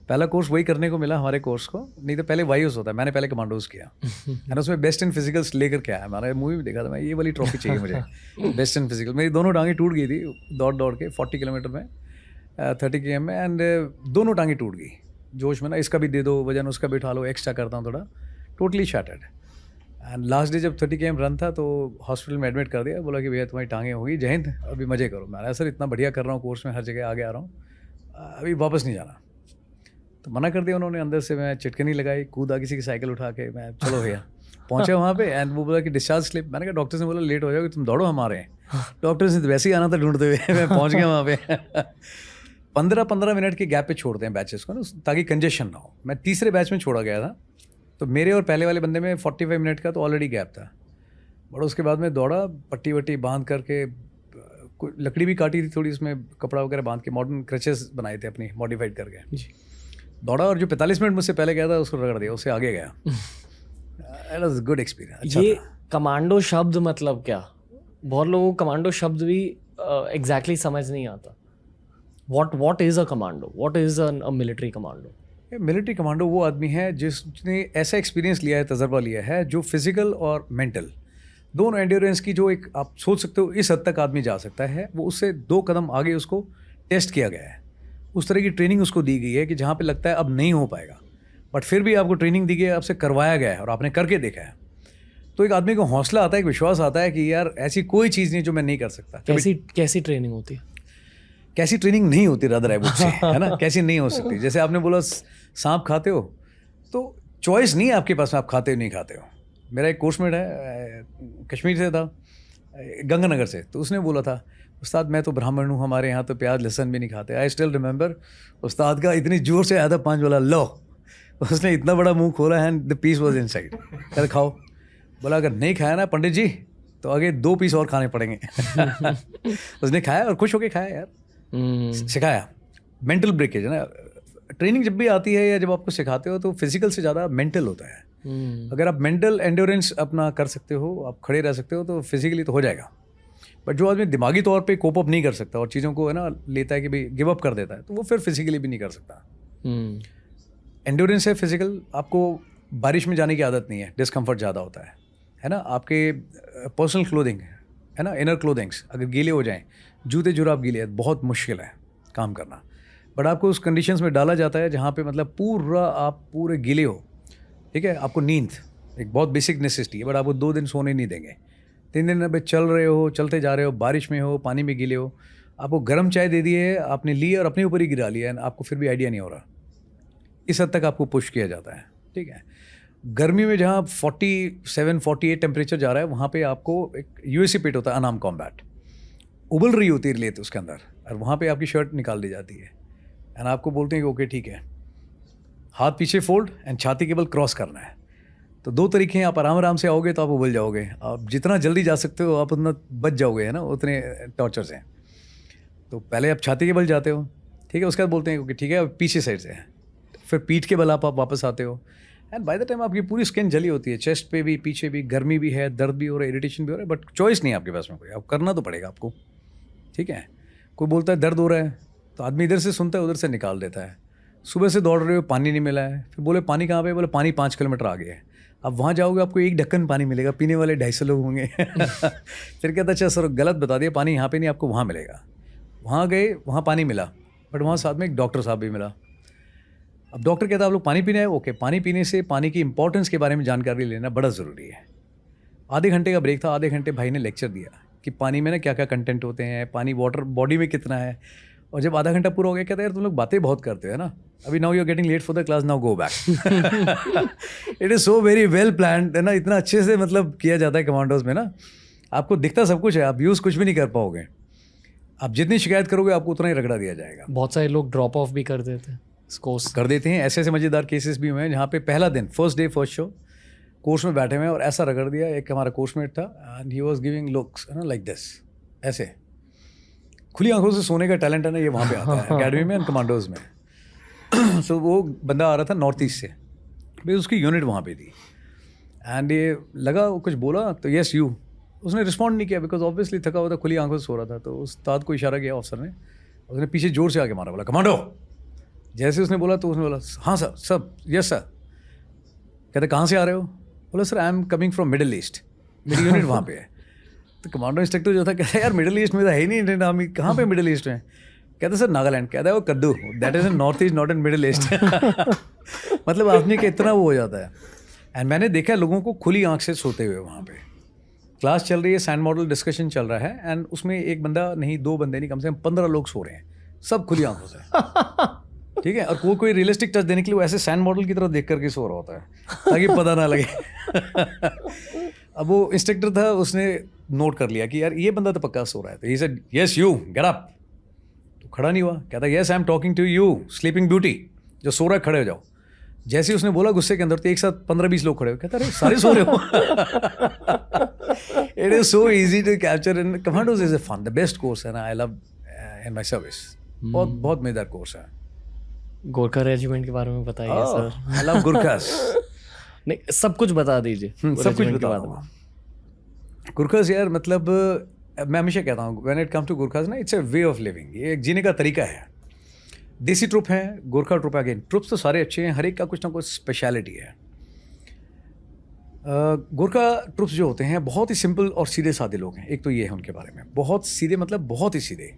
पहला कोर्स वही करने को मिला हमारे कोर्स को, नहीं तो पहले वायुस होता है, मैंने पहले कमांडोज किया। है ना, उसमें बेस्ट इन फिजिकल्स लेकर के आया। हमारा मूवी में देखा था मैं, ये वाली ट्रॉफी चाहिए मुझे बेस्ट इन फिजिकल। मेरी दोनों टांगें टूट गई थी दौड़ दौड़ के 40 किलोमीटर में, 30 km में, एंड दोनों टांगें टूट गई जोश में ना, इसका भी दे दो वजन, उसका भी उठा लो, एक्स्ट्रा करता हूँ थोड़ा, totally shattered. And last day जब 30 km रन था तो हॉस्पिटल में एडमिट कर दिया, बोला कि भैया तुम्हारी टांगें होगी, जय हिंद, अभी मज़े करो। मैंने सर इतना बढ़िया कर रहा हूँ कोर्स में, हर जगह आगे आ रहा हूँ, अभी वापस नहीं जाना। तो मना कर दिया उन्होंने। अंदर से मैं चिटकनी लगाई, कूदा किसी की साइकिल उठा के, मैं चलो भैया पहुँचा वहाँ पे। एंड वो बोला कि डिस्चार्ज स्लिप, मैंने कहा डॉक्टर ने बोला लेट हो जाओगे, तुम दौड़ो, हम आ रहे हैं। डॉक्टर से वैसे ही आना था ढूंढते हुए, मैं पहुँच गया वहाँ पे। 15-15 मिनट के गैप पे छोड़ते हैं बैचेस को ना, ताकि कंजेशन ना हो। मैं तीसरे बैच में छोड़ा गया था, तो मेरे और पहले वाले बंदे में 45 मिनट का तो ऑलरेडी गैप था। बट उसके बाद में दौड़ा, पट्टी वट्टी बांध करके, लकड़ी भी काटी थी थोड़ी, उसमें कपड़ा वगैरह बांध के, मॉडर्न क्रचेस बनाए थे अपनी मॉडिफाइड करके दौड़ा, और जो 45 मिनट मुझसे पहले गया था उसको रगड़ दिया, उससे आगे गया। It was good experience. ये कमांडो शब्द मतलब क्या? बहुत लोगों को कमांडो शब्द भी एग्जैक्टली समझ नहीं आता। What is a commando? What is a military commando? Military commando वो आदमी है जिसने ऐसा एक्सपीरियंस लिया है, तजर्बा लिया है, जो फिजिकल और मेंटल दोनों एंड्योरेंस की, जो एक आप सोच सकते हो इस हद तक आदमी जा सकता है, वो उससे 2 कदम आगे उसको टेस्ट किया गया है। उस तरह की ट्रेनिंग उसको दी गई है कि जहाँ पे लगता है अब नहीं हो पाएगा, बट फिर भी आपको ट्रेनिंग दी गई है, आपसे करवाया गया है और आपने करके देखा है। तो एक आदमी को हौसला आता है, एक विश्वास आता है कि यार ऐसी कोई चीज़ नहीं जो मैं नहीं कर सकता। कैसी ट्रेनिंग होती है? कैसी ट्रेनिंग नहीं होती रादर है मुझसे, है ना, कैसी नहीं हो सकती। जैसे आपने बोला सांप खाते हो, तो चॉइस नहीं है आपके पास में, आप खाते हो नहीं खाते हो। मेरा एक कोर्समेट है, कश्मीर से था, गंगानगर से। तो उसने बोला था, उस्ताद मैं तो ब्राह्मण हूँ, हमारे यहाँ तो प्याज लहसुन भी नहीं खाते। आई स्टिल रिमेंबर उस्ताद का इतनी जोर से आया था 5 वाला लो, उसने इतना बड़ा मुंह खोला and the piece was inside. कहते खाओ। बोला अगर नहीं खाया ना पंडित जी तो आगे 2 पीस और खाने पड़ेंगे। उसने खाया और खुश होके खाया यार। सिखाया। मेंटल ब्रेकेज है ना, ट्रेनिंग जब भी आती है या जब आपको सिखाते हो तो फिजिकल से ज़्यादा मेंटल होता है। अगर आप मेंटल एंड्योरेंस अपना कर सकते हो, आप खड़े रह सकते हो, तो फिजिकली तो हो जाएगा। बट जो आदमी दिमागी तौर पे कोप अप नहीं कर सकता और चीज़ों को है ना लेता है कि भाई गिव अप कर देता है, तो वो फिर फिजिकली भी नहीं कर सकता। एंड्योरेंस है फिजिकल। आपको बारिश में जाने की आदत नहीं है, डिस्कम्फर्ट ज़्यादा होता है ना। आपके पर्सनल क्लोथिंग है ना, इनर क्लोथिंग्स अगर गीले हो जाएं, जूते जुराब गीले हैं, बहुत मुश्किल है काम करना। बट आपको उस कंडीशंस में डाला जाता है जहाँ पे मतलब पूरा आप पूरे गीले हो, ठीक है। आपको नींद एक बहुत बेसिक नेसेसिटी है, बट आपको 2 दिन सोने नहीं देंगे। 3 दिन अब चल रहे हो, चलते जा रहे हो, बारिश में हो, पानी में गीले हो, आपको गर्म चाय दे दी है, आपने ली और अपने ऊपर ही गिरा लिया है, आपको फिर भी आइडिया नहीं हो रहा। इस हद तक आपको पुश किया जाता है, ठीक है। गर्मी में जहाँ 47-48 टेम्परेचर जा रहा है, वहाँ पे आपको एक यूएससी पिट होता है, अनाम कॉम्बैट, उबल रही होती है रेत उसके अंदर, और वहाँ पे आपकी शर्ट निकाल दी जाती है एंड आपको बोलते हैं कि ओके ठीक है, हाथ पीछे फोल्ड एंड छाती केवल क्रॉस करना है। तो 2 तरीके हैं, आप आराम से आओगे तो आप उबल जाओगे, आप जितना जल्दी जा सकते हो आप उतना बच जाओगे, है ना, उतने टॉर्चर से। तो पहले आप छाती के बल जाते हो, ठीक है, उसके बाद बोलते हैं कि ठीक है अब पीछे साइड से है, फिर पीठ के बल आप वापस आते हो एंड बाय द टाइम आपकी पूरी स्किन जली होती है, चेस्ट पे भी, पीछे भी, गर्मी भी है, दर्द भी हो रहा है, इरिटेशन भी हो रहा है, बट चॉइस नहीं है आपके पास में कोई, आप करना तो पड़ेगा आपको, ठीक है। कोई बोलता है दर्द हो रहा है तो आदमी इधर से सुनता है, उधर से निकाल देता है। सुबह से दौड़ रहे हो, पानी नहीं मिला है, फिर बोले पानी कहाँ पे, बोले पानी 5 किलोमीटर आगे है। अब वहाँ जाओगे आपको 1 ढक्कन पानी मिलेगा, पीने वाले 250 लोग होंगे। फिर कहता अच्छा सर गलत बता दिया, पानी यहाँ पे नहीं, आपको वहाँ मिलेगा। वहाँ गए, वहाँ पानी मिला, बट वहाँ साथ में एक डॉक्टर साहब भी मिला। अब डॉक्टर कहता है आप लोग पानी पीना है, ओके। पानी पीने से पानी की इंपॉर्टेंस के बारे में जानकारी लेना बड़ा ज़रूरी है। आधे घंटे का ब्रेक था, आधे घंटे भाई ने लेक्चर दिया कि पानी में ना क्या क्या कंटेंट होते हैं, पानी वाटर बॉडी में कितना है। और जब आधा घंटा पूरा हो गया, कहता है यार तुम लोग बातें बहुत करते हो ना, अभी now you are getting late for the class, now go back. It is so very well planned, है ना, इतना अच्छे से मतलब किया जाता है कमांडोज में ना। आपको दिखता सब कुछ है, आप यूज़ कुछ भी नहीं कर पाओगे। आप जितनी शिकायत करोगे आपको उतना ही रगड़ा दिया जाएगा। बहुत सारे लोग ड्रॉप ऑफ भी कर देते हैं कोर्स, कर देते हैं। ऐसे मज़ेदार केसेस भी हुए हैं जहाँ पे पहला दिन, first day first show, course में बैठे हुए हैं और ऐसा रगड़ दिया। एक हमारा कोर्समेट था and he was giving looks, है ना, लाइक दिस, ऐसे खुली आंखों से सोने का टैलेंट है ना, ये वहाँ पे आता है अकेडमी में एंड कमांडोज में। सो वो बंदा आ रहा था नॉर्थ ईस्ट से, भाई उसकी यूनिट वहाँ पे थी एंड ये लगा कुछ बोला तो यस यू, उसने रिस्पॉन्ड नहीं किया बिकॉज ऑब्वियसली थका हुआ था, खुली आंखों से सो रहा था। तो उस्ताद को इशारा किया ऑफिसर ने, उसने पीछे जोर से आके मारा, बोला कमांडो। जैसे उसने बोला तो उसने बोला हाँ सर, सब यस सर। कहते कहाँ से आ रहे हो? बोला sir I am coming from middle east, मेरी यूनिट वहाँ पे है। तो कमांडो इंस्ट्रक्टर जो था कहता है यार मिडिल ईस्ट में तो है ही नहीं इंडियन आर्मी, कहाँ पे मिडिल ईस्ट में? कहते सर नागालैंड। कहता है वो कद्दू, that is in north east not in middle east. मतलब आदमी का इतना वो हो जाता है। एंड मैंने देखा लोगों को खुली आंख से सोते हुए वहाँ पे। क्लास चल रही है, सैंड मॉडल डिस्कशन चल रहा है एंड उसमें एक बंदा नहीं, 2 बंदे नहीं, कम से कम 15 लोग सो रहे हैं, सब खुली आंखों से। ठीक है, और कोई रियलिस्टिक टच देने के लिए वो ऐसे सैंड मॉडल की तरह देख करके सो रहा होता है ताकि पता ना लगे। अब वो इंस्ट्रक्टर था, उसने नोट कर लिया कि यार ये बंदा तो पक्का सो रहा है, तो he said yes you get up. तो खड़ा नहीं हुआ, कहता yes I am talking to you sleeping beauty, जो सो रहा है खड़े हो जाओ। जैसे ही उसने बोला गुस्से के अंदर, तो एक साथ 15-20 लोग खड़े हो। कहता अरे सारे सो रहे हो। It is so easy to capture in commandos, is a fun, the best course है ना, I love in my service. बहुत बहुत मजेदार कोर्स है। गोरखा रेजिमेंट के बारे में बताइए सर। I love गुरखास। नहीं सब कुछ बता दीजिए। सब कुछ बता दूंगा। गुरखास यार मतलब मैं हमेशा कहता हूँ when it come to Gurkhas ना, it's a way of living, ये एक जीने का तरीका है। देसी ट्रुप है, गोरखा ट्रुप है। अगेन ट्रुप्स तो सारे अच्छे हैं, हर एक का कुछ ना कुछ स्पेशलिटी है। गोरखा ट्रुप्स जो होते हैं बहुत ही सिंपल और सीधे साधे लोग हैं। एक तो ये है उनके बारे में, बहुत सीधे, मतलब बहुत ही सीधे।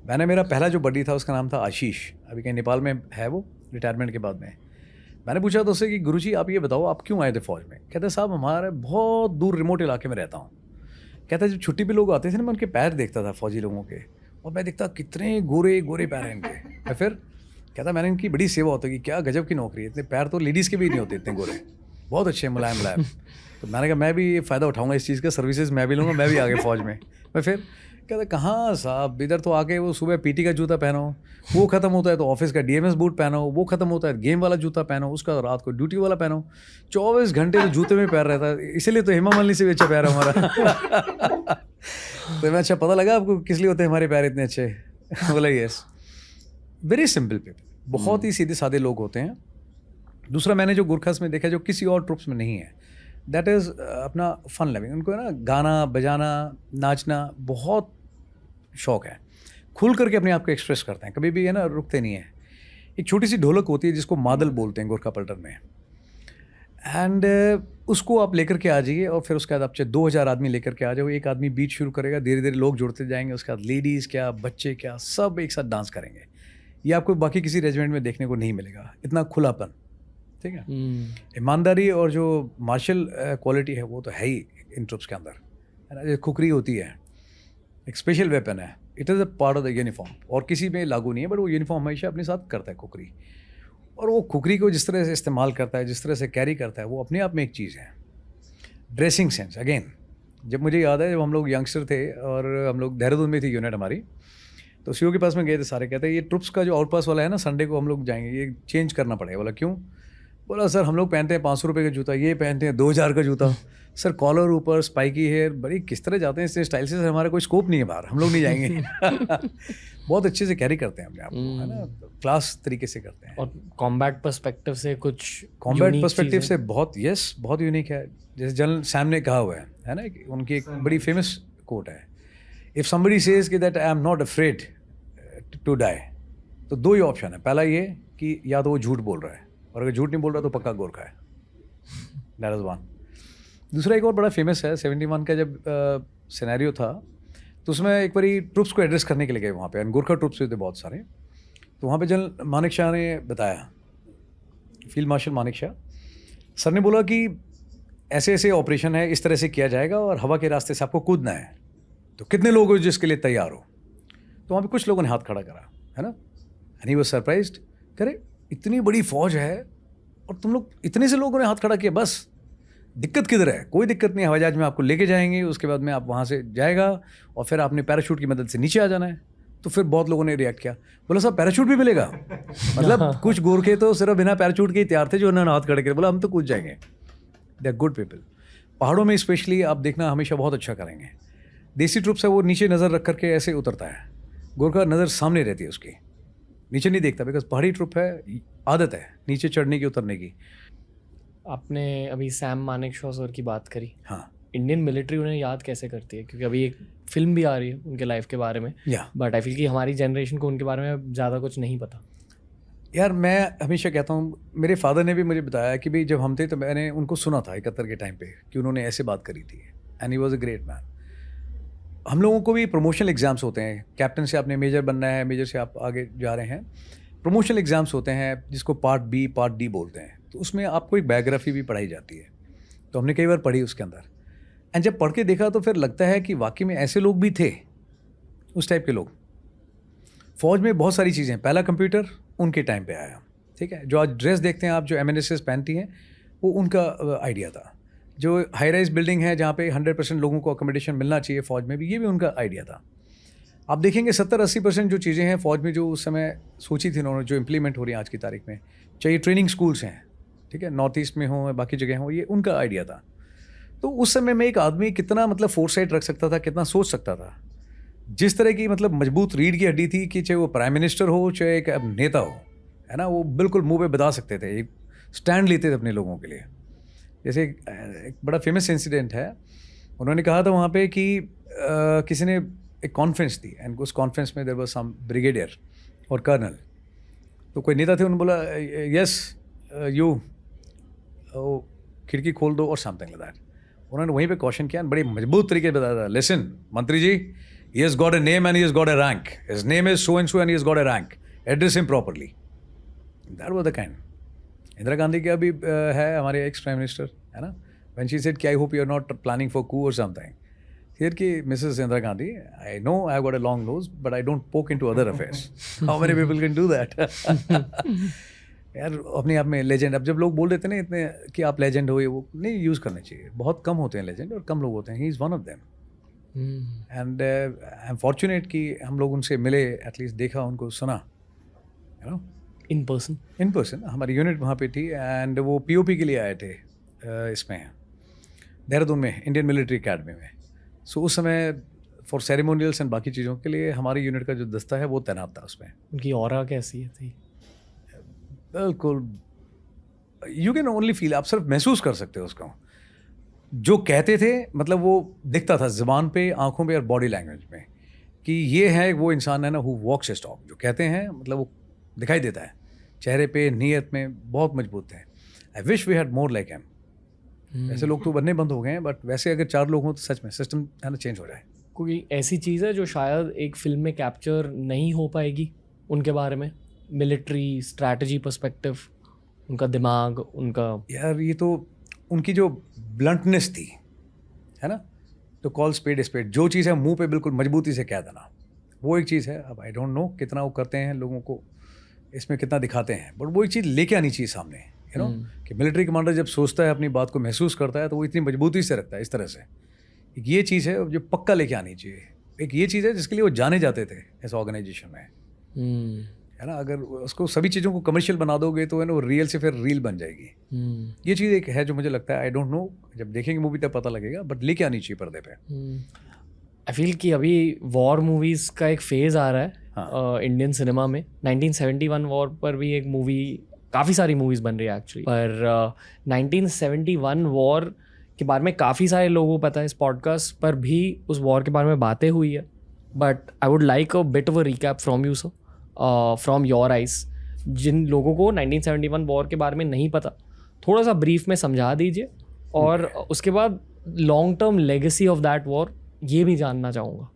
मैंने, मेरा पहला जो बड्डी था उसका नाम था आशीष, अभी कहीं नेपाल में है वो, रिटायरमेंट के बाद में। मैंने पूछा तो उससे कि गुरुजी आप ये बताओ आप क्यों आए थे फौज में? कहते साहब हमारे बहुत दूर रिमोट इलाके में रहता हूँ। कहता जब छुट्टी पे लोग आते थे ना, मैं उनके पैर देखता था फौजी लोगों के, और मैं देखता कितने गोरे गोरे पैर हैं इनके। मैं फिर कहता मैंने इनकी बड़ी सेवा होती है कि क्या गजब की नौकरी है, इतने पैर तो लेडीज़ के भी नहीं होते इतने गोरे, बहुत अच्छे हैं, मुलायम मुलायम। तो मैंने कहा मैं भी ये फ़ायदा उठाऊंगा इस चीज़ का, सर्विसेज मैं भी लूँगा, मैं भी आगे फ़ौज में। मैं फिर कहते कहाँ साहब, इधर तो आके वो सुबह पीटी का जूता पहनो, वो ख़त्म होता है तो ऑफिस का डीएमएस बूट पहनो, वो ख़त्म होता है गेम वाला जूता पहनो, उसका रात को ड्यूटी वाला पहनो, 24 घंटे तो जूते में पैर रहता है। इसीलिए तो हेमा मालिनी से भी अच्छा पैर है हमारा। तो मैं अच्छा पता लगा आपको किस लिए होते हैं हमारे पैर इतने अच्छे? बोला यस, वेरी सिंपल पीपल, बहुत ही सीधे साधे लोग होते हैं। दूसरा मैंने जो गुरखास में देखा जो किसी और ट्रुप्स में नहीं है, दैट इज़ अपना फन लविंग। उनको ना गाना बजाना नाचना बहुत शौक है, खुल करके अपने आप को एक्सप्रेस करते हैं, कभी भी है ना रुकते नहीं हैं। एक छोटी सी ढोलक होती है जिसको मादल बोलते हैं गोरखा पलटन में, एंड उसको आप लेकर के आ जाइए और फिर उसके बाद आप चाहे 2000 आदमी लेकर के आ जाओ, एक आदमी बीट शुरू करेगा, धीरे धीरे लोग जुड़ते जाएंगे, उसके बाद लेडीज़ क्या बच्चे क्या सब एक साथ डांस करेंगे। ये आपको बाकी किसी रेजिमेंट में देखने को नहीं मिलेगा, इतना खुलापन, ठीक है। ईमानदारी और जो मार्शल क्वालिटी है वो तो है ही इन ट्रुप्स के अंदर, है ना। जो खुकरी होती है एक स्पेशल वेपन है, it is a part of the uniform, और किसी में लागू नहीं है, बट वो यूनिफॉर्म हमेशा अपने साथ करता है खुकरी। और वो खुकरी को जिस तरह से इस्तेमाल करता है, जिस तरह से कैरी करता है, वो अपने आप में एक चीज़ है। ड्रेसिंग सेंस अगेन, जब मुझे याद है जब हम लोग यंगस्टर थे और हम लोग देहरादून में थी यूनिट हमारी, तो सीओ के पास में गए थे, सारे कहते हैं ये ट्रुप्स का जो आउटपास वाला है ना, संडे को हम लोग जाएंगे, ये चेंज करना पड़ेगा। बोला क्यों? बोला सर हम लोग पहनते हैं 500 रुपये का जूता, ये पहनते हैं 2000 का जूता, सर कॉलर ऊपर स्पाइकी हेयर, बड़ी किस तरह जाते हैं इस स्टाइल से, सर हमारा कोई स्कोप नहीं है बाहर, हम लोग नहीं जाएंगे। बहुत अच्छे से कैरी करते हैं अपने आप को, है ना, क्लास तरीके से करते हैं। और कॉम्बैट पर्सपेक्टिव से कुछ कॉम्बैट पर्सपेक्टिव से बहुत बहुत यूनिक है। जैसे जनरल सैम ने कहा हुआ है ना, उनकी एक बड़ी फेमस कोट है, इफ़ समबडी सेज कि that I am not afraid to die, तो दो ही ऑप्शन है, पहला ये कि या तो वो झूठ बोल रहा है, और अगर झूठ नहीं बोल रहा तो पक्का गोरखा है, दैट इज़ वन। दूसरा एक और बड़ा फेमस है, 71 का जब सिनेरियो था, तो उसमें एक बारी ट्रुप्स को एड्रेस करने के लिए गए वहाँ पे, गोरखा ट्रुप्स थे बहुत सारे, तो वहाँ पे जनरल मानिक शाह ने बताया, field marshal Manik Shah sir ने बोला कि ऐसे ऐसे ऑपरेशन है, इस तरह से किया जाएगा और हवा के रास्ते से आपको कूदना है, तो कितने लोग हो जिसके लिए तैयार हो? तो वहाँ पे कुछ लोगों ने हाथ खड़ा करा, है ना, एंड ही वाज सरप्राइज्ड, करे इतनी बड़ी फौज है और तुम लोग इतने से लोगों ने हाथ खड़ा किया, बस दिक्कत किधर है? कोई दिक्कत नहीं, हवाई जहाज में आपको लेके जाएंगे, उसके बाद में आप वहाँ से जाएगा और फिर आपने पैराशूट की मदद से नीचे आ जाना है। तो फिर बहुत लोगों ने रिएक्ट किया, बोला साहब पैराशूट भी मिलेगा? मतलब कुछ गोरखे तो सिर्फ बिना पैराशूट के ही तैयार थे, जो उन्होंने हाथ खड़े किए, बोला हम तो कूद जाएंगे। They are good people. पहाड़ों में स्पेशली आप देखना हमेशा बहुत अच्छा करेंगे। देसी ट्रुप्स है वो नीचे नज़र रख करके ऐसे उतरता है, गोरखा नज़र सामने रहती है उसकी, नीचे नहीं देखता, बिकॉज पहाड़ी ट्रुप है, आदत है नीचे चढ़ने की उतरने की। आपने अभी सैम मानेक शॉ सर की बात करी, हाँ, इंडियन मिलिट्री उन्हें याद कैसे करती है? क्योंकि अभी एक फिल्म भी आ रही है उनके लाइफ के बारे में, या बट आई फील कि हमारी जनरेशन को उनके बारे में ज़्यादा कुछ नहीं पता। यार मैं हमेशा कहता हूँ, मेरे फादर ने भी मुझे बताया कि भाई जब हम थे तो मैंने उनको सुना था 71 के टाइम पे कि उन्होंने ऐसे बात करी थी, and he was a great man. हम लोगों को भी प्रमोशनल एग्ज़ाम्स होते हैं, कैप्टन से आपने मेजर बनना है, मेजर से आप आगे जा रहे हैं, प्रमोशनल एग्ज़ाम्स होते हैं जिसको पार्ट बी पार्ट डी बोलते हैं, तो उसमें आपको एक बायोग्राफी भी पढ़ाई जाती है, तो हमने कई बार पढ़ी उसके अंदर, एंड जब पढ़ के देखा तो फिर लगता है कि वाकई में ऐसे लोग भी थे, उस टाइप के लोग। फ़ौज में बहुत सारी चीज़ें, पहला कंप्यूटर उनके टाइम पे आया, ठीक है, जो आज ड्रेस देखते हैं आप, जो MNSS पहनती हैं, वो उनका आइडिया था। जो हाई राइज बिल्डिंग है जहाँ पे 100% लोगों को अकोमोडेशन मिलना चाहिए फ़ौज में भी, ये भी उनका आइडिया था। आप देखेंगे 70-80% जो चीज़ें हैं फ़ौज में जो उस समय सोची थी उन्होंने, जो इम्प्लीमेंट हो रही हैं आज की तारीख में, चाहे ट्रेनिंग स्कूल्स हैं, ठीक है, नॉर्थ ईस्ट में हो बाकी जगह हो, ये उनका आइडिया था। तो उस समय में एक आदमी कितना मतलब फोरसाइट रख सकता था, कितना सोच सकता था, जिस तरह की मतलब मजबूत रीढ़ की हड्डी थी कि चाहे वो प्राइम मिनिस्टर हो चाहे एक नेता हो, है ना, वो बिल्कुल मुंह पे बता सकते थे, एक स्टैंड लेते थे अपने लोगों के लिए। जैसे एक बड़ा फेमस इंसिडेंट है, उन्होंने कहा था वहाँ पे कि किसी ने एक कॉन्फ्रेंस थी, एंड उस कॉन्फ्रेंस में देयर वाज सम ब्रिगेडियर और कर्नल, तो कोई नेता थे, उन्होंने बोला यस यू खिड़की खोल दो और समथिंग लाइक दैट। उन्होंने वहीं पे क्वेश्चन किया, बड़ी मजबूत तरीके से बताया था, लिसन मंत्री जी, he has got a name and he has got a rank, his name is so and so and he has got a rank, address him properly. That was the kind. Indira Gandhi का भी है हमारे ex prime minister, है ना, when she said कि I hope you are not planning for coup or something, here कि Mrs. Indira Gandhi, I know I have got a long nose but I don't poke into other affairs. How many people can do that? यार अपने आप में legend, अब जब लोग बोल देते हैं ना इतने कि आप लेजेंड हो, ये वो नहीं यूज़ करने चाहिए। बहुत कम होते हैं लेजेंड और कम लोग होते हैं, he is one of them. And I am fortunate कि हम लोग उनसे मिले, एटलीस्ट देखा, उनको सुना, यू नो, इन पर्सन। हमारी यूनिट वहाँ पे थी एंड वो पीओपी के लिए आए थे इसमें देहरादून में, इंडियन मिलिट्री अकेडमी में। सो उस समय फॉर सेरेमोनियल्स एंड बाकी चीज़ों के लिए हमारी यूनिट का जो दस्ता है वो तैनात था उसमें। उनकी ऑरा कैसी थी? बिल्कुल, यू कैन ओनली फील, आप सिर्फ महसूस कर सकते हो उसको। जो कहते थे मतलब वो दिखता था ज़ुबान पे, आंखों पे और बॉडी लैंग्वेज में कि ये है वो इंसान है ना हु वॉक्स हिज टॉक। जो कहते हैं मतलब वो दिखाई देता है चेहरे पे, नीयत में बहुत मजबूत है। I wish we had more like him. ऐसे लोग तो बनने बंद हो गए हैं, बट वैसे अगर 4 लोग हों तो सच में सिस्टम है ना चेंज हो जाए। कोई ऐसी चीज़ है जो शायद एक फिल्म में कैप्चर नहीं हो पाएगी उनके बारे में? मिलिट्री स्ट्रैटेजी पर्सपेक्टिव, उनका दिमाग, उनका यार ये तो उनकी जो ब्लंटनेस थी, है ना, तो कॉल स्पेड स्पेड, जो चीज़ है मुंह पे बिल्कुल मजबूती से कह देना, वो एक चीज़ है। अब आई डोंट नो कितना वो करते हैं लोगों को, इसमें कितना दिखाते हैं, बट वो एक चीज़ लेके आनी चाहिए सामने, यू नो, कि मिलिट्री कमांडर जब सोचता है, अपनी बात को महसूस करता है, तो वो इतनी मजबूती से रखता है इस तरह से। एक ये चीज़ है जो पक्का लेके आनी चाहिए। एक ये चीज़ है जिसके लिए वो जाने जाते थे इस ऑर्गेनाइजेशन में, है ना। अगर उसको सभी चीज़ों को कमर्शियल बना दोगे तो है ना वो रियल से फिर रील बन जाएगी। ये चीज़ एक है जो मुझे लगता है, आई डोंट नो, जब देखेंगे मूवी तब पता लगेगा, बट लेके आनी चाहिए पर्दे पे। आई फील कि अभी वॉर मूवीज़ का एक फेज़ आ रहा है इंडियन सिनेमा में। 1971 वॉर पर भी एक मूवी, काफ़ी सारी मूवीज़ बन रही है एक्चुअली, पर 1971 वॉर के बारे में काफ़ी सारे लोगों को पता है। इस पॉडकास्ट पर भी उस वॉर के बारे में बातें हुई है, but I would like a bit of a recap from you sir, from your eyes. जिन लोगों को 1971 वॉर के बारे में नहीं पता, थोड़ा सा ब्रीफ में समझा दीजिए, और उसके बाद long term legacy of that war ये भी जानना चाहूँगा।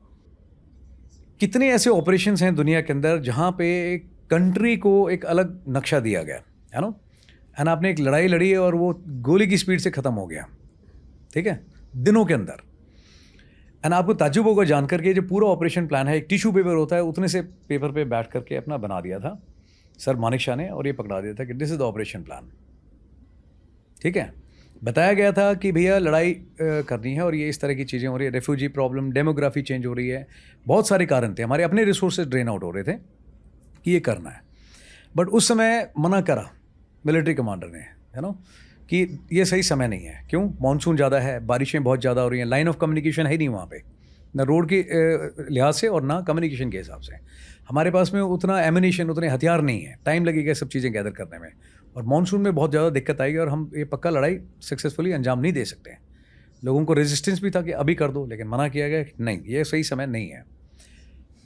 कितने ऐसे ऑपरेशंस हैं दुनिया के अंदर जहाँ पे एक कंट्री को एक अलग नक्शा दिया गया है ना, एंड आपने एक लड़ाई लड़ी और वो गोली की स्पीड से ख़त्म हो गया, ठीक है, दिनों के अंदर। एंड आपको ताज्जुब होगा जानकर के जो पूरा ऑपरेशन प्लान है, एक टिश्यू पेपर होता है, उतने से पेपर पे बैठ करके अपना बना दिया था सर मानिक शाह ने, और ये पकड़ा दिया था कि this is the operation plan, ठीक है। बताया गया था कि भैया लड़ाई करनी है और ये इस तरह की चीज़ें हो रही है, रेफ्यूजी प्रॉब्लम, डेमोग्राफी चेंज हो रही है, बहुत सारे कारण थे, हमारे अपने रिसोर्सेज ड्रेन आउट हो रहे थे कि ये करना है। बट उस समय मना करा मिलिट्री कमांडर ने, है ना, कि ये सही समय नहीं है। क्यों? मॉनसून ज़्यादा है, बारिशें बहुत ज़्यादा हो रही हैं, लाइन ऑफ कम्युनिकेशन है नहीं वहाँ पे, ना रोड के लिहाज से और ना कम्युनिकेशन के हिसाब से। हमारे पास में उतना एमिनेशन, उतने हथियार नहीं है, टाइम लगेगा सब चीज़ें गैदर करने में, और मॉनसून में बहुत ज़्यादा दिक्कत आएगी और हम ये पक्का लड़ाई सक्सेसफुली अंजाम नहीं दे सकते हैं। लोगों को रेजिस्टेंस भी था कि अभी कर दो, लेकिन मना किया गया कि नहीं, ये सही समय नहीं है।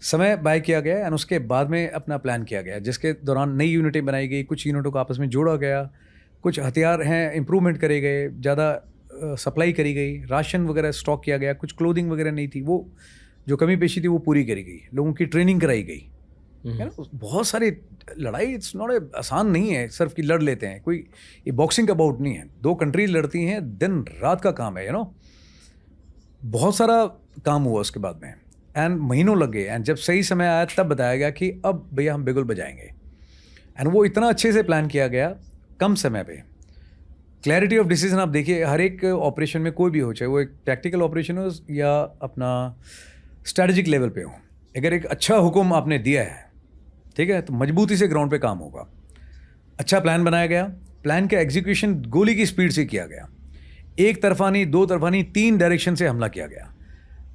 समय बाय किया गया एंड उसके बाद में अपना प्लान किया गया, जिसके दौरान नई यूनिटें बनाई गई, कुछ यूनिटों को आपस में जोड़ा गया, कुछ हथियार हैं इम्प्रूवमेंट करे गए, ज़्यादा सप्लाई करी गई, राशन वगैरह स्टॉक किया गया, कुछ क्लोथिंग वगैरह नहीं थी, वो जो कमी पेशी थी वो पूरी करी गई, लोगों की ट्रेनिंग कराई गई, है ना। बहुत सारी लड़ाई, इट्स नॉट आसान नहीं है सिर्फ कि लड़ लेते हैं, कोई ये बॉक्सिंग का बाउट नहीं है, 2 कंट्री लड़ती हैं, दिन रात का काम है, यू नो। बहुत सारा काम हुआ उसके बाद में एंड महीनों लग गए, एंड जब सही समय आया तब बताया गया कि अब भैया हम बिगुल बजाएंगे, एंड वो इतना अच्छे से प्लान किया गया कम समय पे। क्लैरिटी ऑफ डिसीजन आप देखिए, हर एक ऑपरेशन में कोई भी हो, चाहे वो एक टैक्टिकल ऑपरेशन हो या अपना स्ट्रैटेजिक लेवल पे हो, अगर एक अच्छा हुक्म आपने दिया है, ठीक है, तो मजबूती से ग्राउंड पे काम होगा। अच्छा प्लान बनाया गया, प्लान का एग्जीक्यूशन गोली की स्पीड से किया गया, एक तरफा नहीं, 2 तरफा नहीं, 3 डायरेक्शन से हमला किया गया।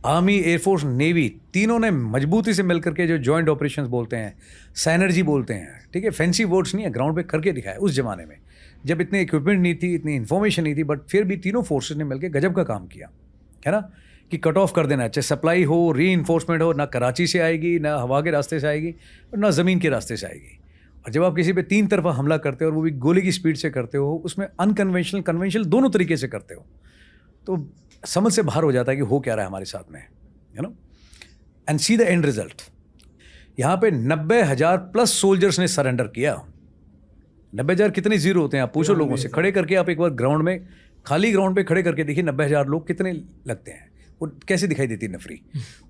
आर्मी, एयरफोर्स, नेवी, तीनों ने मजबूती से मिलकर के जो जॉइंट ऑपरेशंस बोलते हैं, साइनर्जी बोलते हैं, ठीक है, फैंसी वर्ड्स नहीं है, ग्राउंड पे करके दिखाया उस जमाने में जब इतने इक्विपमेंट नहीं थी, इतनी इन्फॉर्मेशन नहीं थी, बट फिर भी तीनों फोर्सेस ने मिलकर गजब का काम किया, है ना, कि कट ऑफ कर देना, चाहे सप्लाई हो, री इन्फोर्समेंट हो, ना कराची से आएगी, ना हवा के रास्ते से आएगी, और ना ज़मीन के रास्ते से आएगी। और जब आप किसी पे 3 तरफा हमला करते हो और वो भी गोली की स्पीड से करते हो, उसमें अनकन्वेंशनल, कन्वेंशनल दोनों तरीके से करते हो, तो समझ से बाहर हो जाता है कि हो क्या रहा है हमारे साथ में, you know. And see the end result, यहाँ पे 90,000 प्लस सोल्जर्स ने सरेंडर किया। 90,000 कितने जीरो होते हैं आप पूछो लोगों से, खड़े करके आप एक बार ग्राउंड में, खाली ग्राउंड पे खड़े करके देखिए 90,000 लोग कितने लगते हैं, वो कैसे दिखाई देती है नफरी,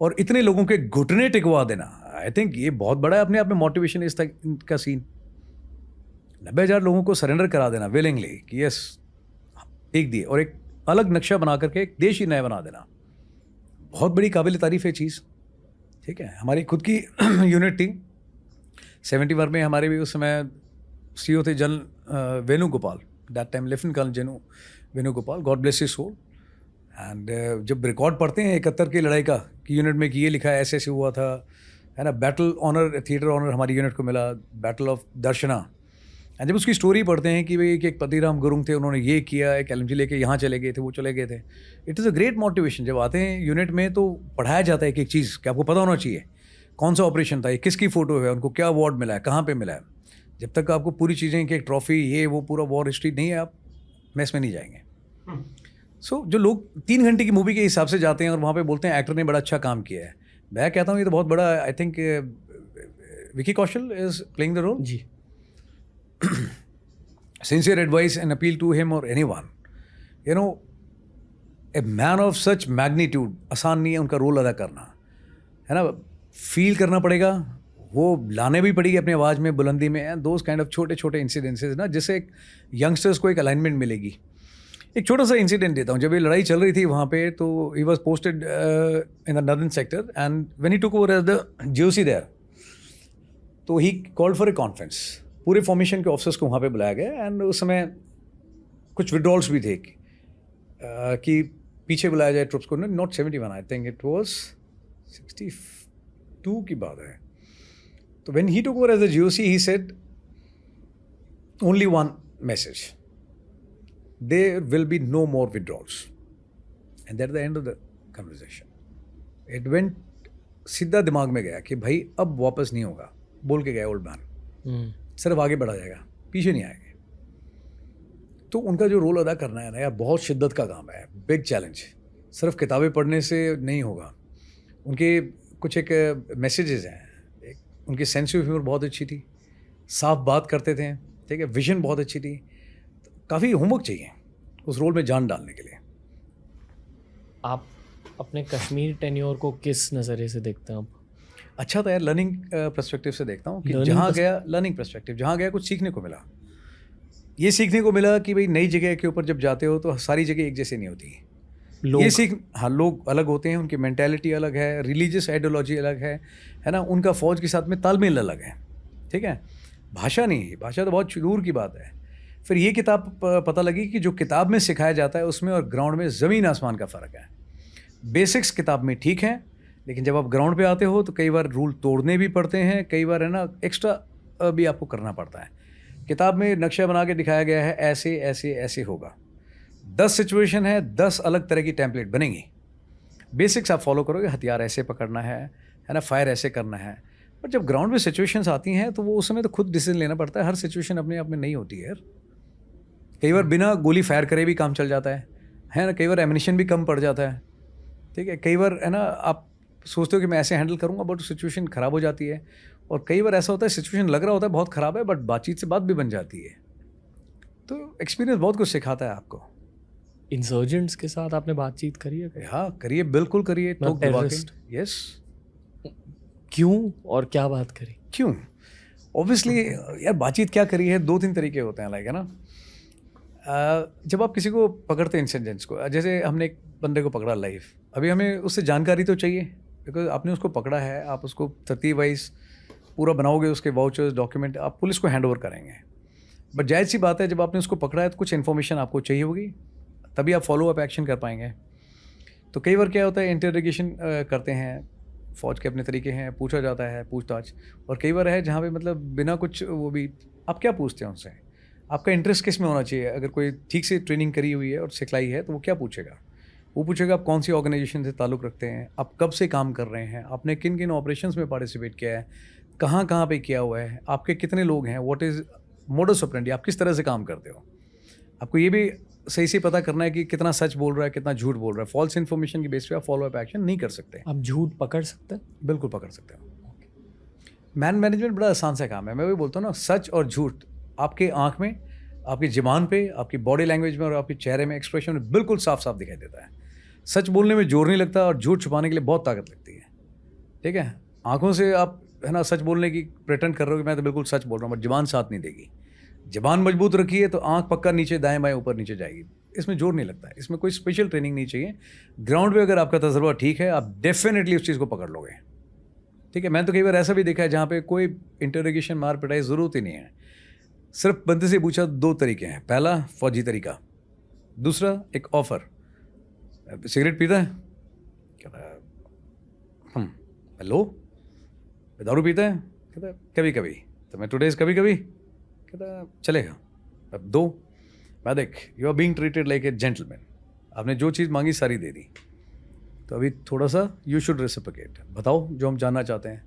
और इतने लोगों के घुटने टिकवा देना, आई थिंक ये बहुत बड़ा है अपने आप में मोटिवेशन इस तक का सीन, 90,000 लोगों को सरेंडर करा देना विलिंगली कि यस एक दिए, और एक अलग नक्शा बना करके एक देश ही नया बना देना, बहुत बड़ी काबिल तारीफ़ है चीज़। ठीक है, हमारी खुद की यूनिट थी 71 में, हमारे भी उस समय CEO थे general Venugopal, that time lieutenant colonel Janu Venugopal, God bless his soul. And जब रिकॉर्ड पढ़ते हैं 71 की लड़ाई का कि यूनिट में कि ये लिखा है ऐसे ऐसे हुआ था, है ना, बैटल ऑनर, थिएटर ऑनर हमारी यूनिट को मिला, बैटल ऑफ दर्शना। एंड जब उसकी स्टोरी पढ़ते हैं कि भाई कि एक पतिराम गुरुंग थे, उन्होंने ये किया, एक LMG लेके यहाँ चले गए थे, वो चले गए थे। It is a great motivation. जब आते हैं यूनिट में तो पढ़ाया जाता है एक एक चीज़ कि आपको पता होना चाहिए कौन सा ऑपरेशन था, ये किसकी फ़ोटो है, उनको क्या अवार्ड मिला है, कहाँ पर मिला है। जब तक आपको पूरी चीज़ें कि एक ट्रॉफी ये वो पूरा वॉर हिस्ट्री नहीं है, आप मैस में नहीं जाएंगे। सो जो लोग 3 घंटे की मूवी के हिसाब से जाते हैं और वहाँ पे बोलते हैं एक्टर ने बड़ा अच्छा काम किया है, मैं कहता हूँ ये तो बहुत बड़ा, I think Vicky Kaushal is playing the role जी। Sincere advice and appeal to him और anyone, you know, a man of such magnitude, आसान नहीं है उनका रोल अदा करना, है ना, फील करना पड़ेगा, वो लाने भी पड़ेगी अपनी आवाज़ में, बुलंदी में, एंड दोज काइंड ऑफ छोटे छोटे इंसिडेंसेस ना, जिससे एक यंगस्टर्स को एक अलाइनमेंट मिलेगी। एक छोटा सा इंसिडेंट देता हूँ। जब ये लड़ाई चल रही थी वहाँ पे, तो he was posted in the northern sector, and when he took over as the GOC there, तो he called for a conference. पूरे फॉर्मेशन के ऑफिसर्स को वहाँ पे बुलाया गया, एंड उस समय कुछ विड्रॉल्स भी थे कि पीछे बुलाया जाए ट्रुप्स को। Not 71, I think it was 62 की बात है। तो when he took over as the GOC, he said only one message, there will be no more withdrawals, and that's the end of the conversation. It went सीधा दिमाग में गया कि भाई अब वापस नहीं होगा, बोल के गया ओल्ड मैन। सिर्फ आगे बढ़ा जाएगा, पीछे नहीं आएंगे। तो उनका जो रोल अदा करना है ना यार, बहुत शिद्दत का काम है, बिग चैलेंज। सिर्फ किताबें पढ़ने से नहीं होगा। उनके कुछ एक मैसेजेस हैं, उनकी सेंस ऑफ ह्यूमर बहुत अच्छी थी, साफ बात करते थे, ठीक है, विजन बहुत अच्छी थी। काफ़ी होमवर्क चाहिए उस रोल में जान डालने के लिए। आप अपने कश्मीर टेन्योर को किस नज़रिए से देखते हैं आप? अच्छा था यार, लर्निंग पर्सपेक्टिव से देखता हूँ कि Learning जहाँ गया, लर्निंग पर्सपेक्टिव, जहाँ गया कुछ सीखने को मिला। ये सीखने को मिला कि भाई नई जगह के ऊपर जब जाते हो तो सारी जगह एक जैसी नहीं होती। ये हाँ, लोग अलग होते हैं, उनकी मेंटालिटी अलग है, रिलीजियस आइडियोलॉजी अलग है ना, उनका फ़ौज के साथ में तालमेल अलग है, ठीक है। भाषा नहीं, भाषा तो बहुत दूर की बात है। फिर ये किताब पता लगी कि जो किताब में सिखाया जाता है उसमें और ग्राउंड में ज़मीन आसमान का फ़र्क है। बेसिक्स किताब में ठीक हैं, लेकिन जब आप ग्राउंड पे आते हो तो कई बार रूल तोड़ने भी पड़ते हैं, कई बार है ना एक्स्ट्रा भी आपको करना पड़ता है। किताब में नक्शा बना के दिखाया गया है, ऐसे ऐसे ऐसे होगा, 10 सिचुएशन है, 10 अलग तरह की टेम्पलेट बनेंगी। बेसिक्स आप फॉलो करोगे, हथियार ऐसे पकड़ना है ना, फायर ऐसे करना है। पर जब ग्राउंड में सिचुएशंस आती हैं तो वो उस समय तो खुद डिसीजन लेना पड़ता है। हर सिचुएशन अपने आप में नहीं होती है। कई बार बिना गोली फायर करे भी काम चल जाता है ना, कई बार एमिनेशन भी कम पड़ जाता है, ठीक है। कई बार है ना, आप सोचते हो कि मैं ऐसे हैंडल करूँगा, बट सिचुएशन ख़राब हो जाती है। और कई बार ऐसा होता है सिचुएशन लग रहा होता है बहुत ख़राब है, बट बातचीत से बात भी बन जाती है। तो एक्सपीरियंस बहुत कुछ सिखाता है आपको। इंसर्जेंट्स के साथ आपने बातचीत करी है? हाँ करिए, बिल्कुल करिए। तो यस, क्यों और क्या बात करी? क्यों? ऑब्वियसली यार, बातचीत क्या करी है, 2-3 तरीके होते हैं, लाइक है ना। जब आप किसी को पकड़ते हैं इंसिडेंट्स को, जैसे हमने एक बंदे को पकड़ा लाइव, अभी हमें उससे जानकारी तो चाहिए, बिकॉज आपने उसको पकड़ा है, आप उसको तरतीब वाइज पूरा बनाओगे, उसके वाउचर्स, डॉक्यूमेंट आप पुलिस को हैंड ओवर करेंगे। बट जायज़ सी बात है, जब आपने उसको पकड़ा है तो कुछ इन्फॉर्मेशन आपको चाहिए होगी, तभी आप फॉलो अप एक्शन कर पाएंगे। तो कई बार क्या होता है, इंटरोगेशन करते हैं, फ़ौज के अपने तरीके हैं, पूछा जाता है, पूछताछ। और कई बार है जहाँ पे मतलब बिना कुछ वो भी, आप क्या पूछते हैं उनसे, आपका इंटरेस्ट किस में होना चाहिए। अगर कोई ठीक से ट्रेनिंग करी हुई है और सिखलाई है तो वो क्या पूछेगा, वो पूछेगा आप कौन सी ऑर्गेनाइजेशन से ताल्लुक़ रखते हैं, आप कब से काम कर रहे हैं, आपने किन किन ऑपरेशंस में पार्टिसिपेट किया है, कहाँ कहाँ पे किया हुआ है, आपके कितने लोग हैं, व्हाट इज़ मोडस ऑपरेंडी, आप किस तरह से काम करते हो। आपको ये भी सही से पता करना है कि कितना सच बोल रहा है, कितना झूठ बोल रहा है। फॉल्स इन्फॉर्मेशन की बेस पे आप फॉलो अप एक्शन नहीं कर सकते। आप झूठ पकड़ सकते हैं? बिल्कुल पकड़ सकते हो। मैन मैनेजमेंट बड़ा आसान सा काम है। मैं वही बोलता हूँ ना, सच और झूठ आपके आँख में, आपकी ज़बान पे, आपकी बॉडी लैंग्वेज में और आपके चेहरे में, एक्सप्रेशन में बिल्कुल साफ साफ दिखाई देता है। सच बोलने में जोर नहीं लगता और झूठ छुपाने के लिए बहुत ताकत लगती है, ठीक है। आँखों से आप है ना सच बोलने की प्रेटेंड कर रहे हो कि मैं तो बिल्कुल सच बोल रहा हूँ, बट ज़बान साथ नहीं देगी। जबान मजबूत रखिए तो आंख पक्का नीचे दाएं बाएं ऊपर नीचे जाएगी। इसमें जोर नहीं लगता है, इसमें कोई स्पेशल ट्रेनिंग नहीं चाहिए। ग्राउंड पे अगर आपका तजर्बा ठीक है आप डेफिनेटली उस चीज़ को पकड़ लोगे। ठीक है, मैंने तो कई बार ऐसा भी देखा है जहाँ पे कोई इंटरोगेशन मार पिटाई ज़रूरत ही नहीं है। सिर्फ बंदे से पूछा 2 तरीके हैं, पहला फौजी तरीका, दूसरा एक ऑफ़र, सिगरेट पीता है, कहता है हेलो, दारू पीता है, कहता है कभी कभी, तो मैं टुडेज कभी कभी, कहता है चलेगा। अब 2, मैं देख you are being treated like a gentleman, आपने जो चीज़ मांगी सारी दे दी, तो अभी थोड़ा सा यू शुड रेसिप्रोकेट, बताओ जो हम जानना चाहते हैं,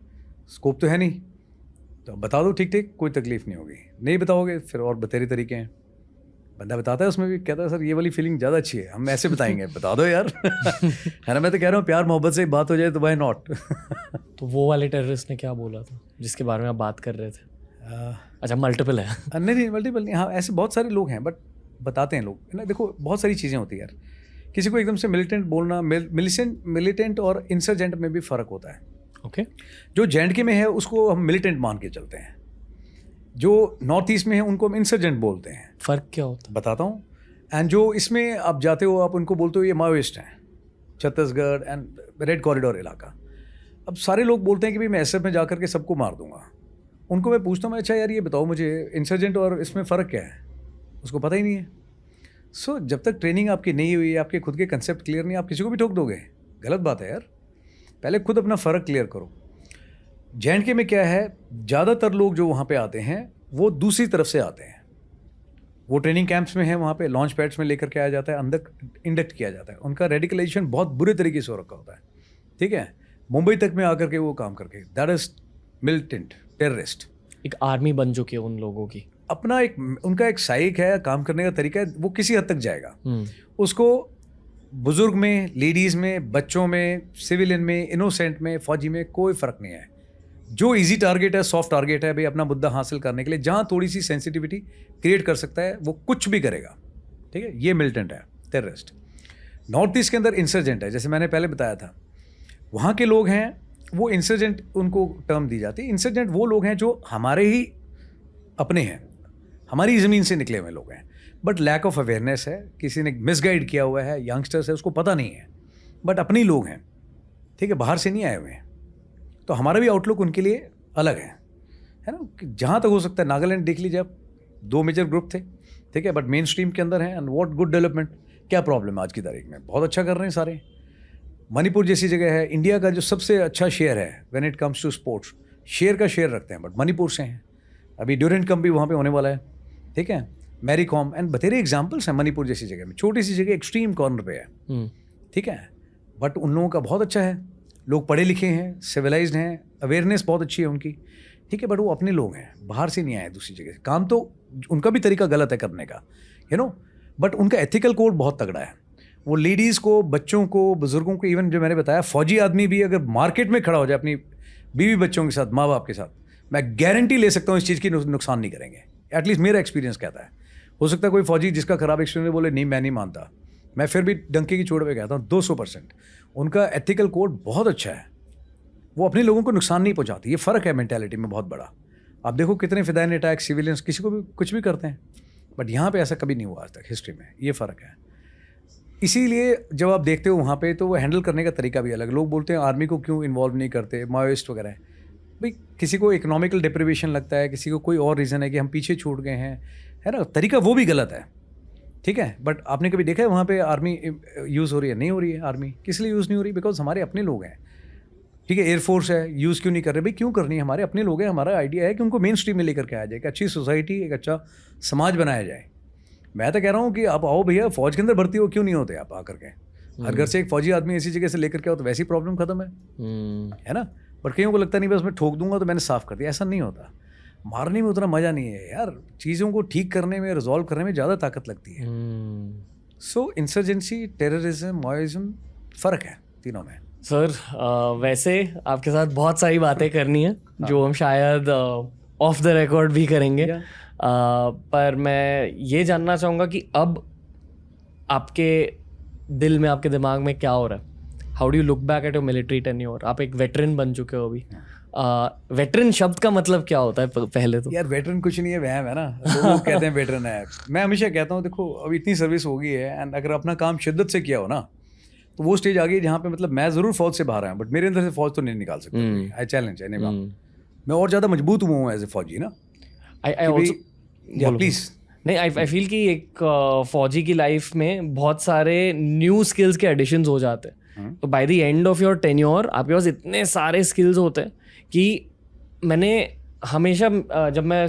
स्कोप तो है नहीं तो बता दो, ठीक ठीक कोई तकलीफ नहीं होगी, नहीं बताओगे फिर और बतेरे तरीके हैं। बंदा बताता है उसमें भी, कहता है सर ये वाली फीलिंग ज़्यादा अच्छी है, हम ऐसे बताएंगे, बता दो यार है ना, मैं तो कह रहा हूँ प्यार मोहब्बत से बात हो जाए तो वाई नॉट तो वो वाले टेररिस्ट ने क्या बोला था जिसके बारे में आप बात कर रहे थे? अच्छा, मल्टीपल है? नहीं मल्टीपल नहीं, हाँ ऐसे बहुत सारे लोग हैं, बट बताते हैं लोग ना। देखो बहुत सारी चीज़ें होती है यार, किसी को एकदम से मिलिटेंट बोलना, मिलिटेंट और इंसर्जेंट में भी फ़र्क होता है। ओके। जो JNK में है उसको हम मिलिटेंट मान के चलते हैं, जो नॉर्थ ईस्ट में है उनको हम इंसर्जेंट बोलते हैं। फ़र्क क्या होता है? बताता हूँ। एंड जो इसमें आप जाते हो आप उनको बोलते हो ये माओइस्ट हैं, छत्तीसगढ़ एंड रेड कॉरिडोर इलाका। अब सारे लोग बोलते हैं कि भाई मैं SF में जा कर के सबको मार दूंगा। उनको मैं पूछता हूँ, अच्छा यार ये बताओ मुझे इंसर्जेंट और इसमें फ़र्क क्या है, उसको पता ही नहीं है। सो जब तक ट्रेनिंग आपकी नहीं हुई, आपके खुद के कंसेप्ट क्लियर नहीं, आप किसी को भी ठोक दोगे, गलत बात है यार। पहले खुद अपना फ़र्क क्लियर करो। JNK में क्या है, ज़्यादातर लोग जो वहाँ पे आते हैं वो दूसरी तरफ से आते हैं, वो ट्रेनिंग कैंप्स में है, वहाँ पे लॉन्च पैड्स में लेकर के आया जाता है, अंदर इंडक्ट किया जाता है, उनका रेडिकलाइजेशन बहुत बुरे तरीके से हो रखा होता है। ठीक है, मुंबई तक में आकर के वो काम करके, दैट इज मिलिटेंट टेररिस्ट। एक आर्मी बन चुकी है उन लोगों की, अपना एक उनका एक साइक है, काम करने का तरीका है, वो किसी हद तक जाएगा। उसको बुजुर्ग में, लेडीज़ में, बच्चों में, सिविलियन में, इनोसेंट में, फौजी में कोई फ़र्क नहीं है। जो इजी टारगेट है, सॉफ्ट टारगेट है भाई, अपना मुद्दा हासिल करने के लिए जहाँ थोड़ी सी सेंसिटिविटी क्रिएट कर सकता है वो कुछ भी करेगा। ठीक है, ये मिलिटेंट है, टेररिस्ट। नॉर्थ ईस्ट के अंदर इंसर्जेंट है, जैसे मैंने पहले बताया था, वहाँ के लोग हैं वो इंसर्जेंट, उनको टर्म दी जाती है। इंसर्जेंट वो लोग हैं जो हमारे ही अपने हैं, हमारी ज़मीन से निकले हुए लोग हैं, बट लैक ऑफ अवेयरनेस है, किसी ने मिसगाइड किया हुआ है, यंगस्टर्स है, उसको पता नहीं है, बट अपने लोग हैं। ठीक है, बाहर से नहीं आए हुए हैं, तो हमारा भी आउटलुक उनके लिए अलग है ना। जहाँ तक हो सकता है, नागालैंड देख लीजिए आप, 2 मेजर ग्रुप थे, ठीक है, बट मेन स्ट्रीम के अंदर है। एंड व्हाट गुड डेवलपमेंट, क्या प्रॉब्लम है आज की तारीख में, बहुत अच्छा कर रहे हैं सारे। मणिपुर जैसी जगह है, इंडिया का जो सबसे अच्छा शेयर है when it comes to sports, share का शेयर रखते हैं, बट मणिपुर से हैं। अभी ड्यूरेंट कप भी वहाँ पे होने वाला है। ठीक है, मैरी कॉम एंड बतेरे एग्जाम्पल्स हैं मणिपुर जैसी जगह में, छोटी सी जगह, एक्सट्रीम कॉर्नर पे है। ठीक है, बट उन लोगों का बहुत अच्छा है, लोग पढ़े लिखे हैं, सिविलाइज्ड हैं, अवेयरनेस बहुत अच्छी है उनकी। ठीक है, बट वो अपने लोग हैं, बाहर से नहीं आए दूसरी जगह से। काम तो उनका भी तरीका गलत है करने का, बट उनका एथिकल कोड बहुत तगड़ा है। वो लेडीज़ को, बच्चों को, बुजुर्गों को, इवन जो मैंने बताया फौजी आदमी भी अगर मार्केट में खड़ा हो जाए अपनी बीवी बच्चों के साथ, माँ बाप के साथ, मैं गारंटी ले सकता हूँ इस चीज़ की नुकसान नहीं करेंगे। एटलीस्ट मेरा एक्सपीरियंस कहता है। हो सकता है कोई फौजी जिसका खराब एक्सपीरियंस बोले नहीं मैं नहीं मानता, मैं फिर भी डंके की चोट पे कहता हूँ 200% उनका एथिकल कोड बहुत अच्छा है, वो अपने लोगों को नुकसान नहीं पहुँचाती। ये फ़र्क है मेंटालिटी में बहुत बड़ा। आप देखो कितने फिदायन अटैक, सिविलियंस किसी को भी कुछ भी करते हैं, बट यहाँ पे ऐसा कभी नहीं हुआ आज तक हिस्ट्री में, ये फ़र्क है। इसीलिए जब आप देखते हो वहाँ पे तो वो हैंडल करने का तरीका भी अलग। लोग बोलते हैं आर्मी को क्यों इन्वॉल्व नहीं करते, माओइस्ट वगैरह। भाई किसी को इकोनॉमिकल डिप्रिवेशन लगता है, किसी को कोई और रीज़न है कि हम पीछे छूट गए हैं, है ना, तरीका वो भी गलत है। ठीक है, बट आपने कभी देखा है वहाँ पे आर्मी यूज़ हो रही है? नहीं हो रही है। आर्मी किस लिए यूज़ नहीं हो रही? बिकॉज हमारे अपने लोग हैं। ठीक है, एयरफोर्स है, यूज़ क्यों नहीं कर रहे? भाई क्यों करनी है, हमारे अपने लोग हैं। हमारा आइडिया है कि उनको मेन स्ट्रीम में लेकर के आया जाए, एक अच्छी सोसाइटी, एक अच्छा समाज बनाया जाए। मैं तो कह रहा हूँ कि आप आओ भैया, फौज के अंदर भर्ती हो, क्यों नहीं होते आप आकर के? हर घर से एक फौजी आदमी ऐसी जगह से लेकर के आओ तो वैसी प्रॉब्लम खत्म है ना। बट कईयों को लगता नहीं बस मैं ठोक दूंगा तो मैंने साफ कर दिया, ऐसा नहीं होता। मारने में उतना मज़ा नहीं है यार, चीज़ों को ठीक करने में, रिजॉल्व करने में ज़्यादा ताकत लगती है। सो इंसर्जेंसी, टेररिज्म, माओइज्म, फ़र्क है तीनों में। सर वैसे आपके साथ बहुत सारी बातें करनी है जो हम शायद ऑफ द रिकॉर्ड भी करेंगे, पर मैं ये जानना चाहूँगा कि अब आपके दिल में, आपके दिमाग में क्या हो रहा है? How do you look back at your military tenure? आप एक वेटरन बन चुके हो अभी, वेटरन शब्द का मतलब क्या होता है पहले तो? यार वेटरन कुछ नहीं है, वहम है ना, लोग कहते हैं वेटरन है। मैं हमेशा कहता हूँ देखो अब इतनी सर्विस हो गई है एंड अगर अपना काम शिद्दत से किया हो ना तो वो स्टेज आ गई जहाँ पे मतलब मैं ज़रूर फौज से बाहर आया बट मेरे अंदर से फौज तो नहीं निकाल सकता। आई चैलेंज है मैं और ज़्यादा मजबूत हुआ हूँ एज ए फौजी ना। आई ऑल्सो या प्लीज़। नहीं, आई फील कि एक फौजी की लाइफ में बहुत सारे न्यू स्किल्स के एडिशंस हो जाते हैं, तो by the end of your tenure आपके पास इतने सारे स्किल्स होते हैं कि मैंने हमेशा जब मैं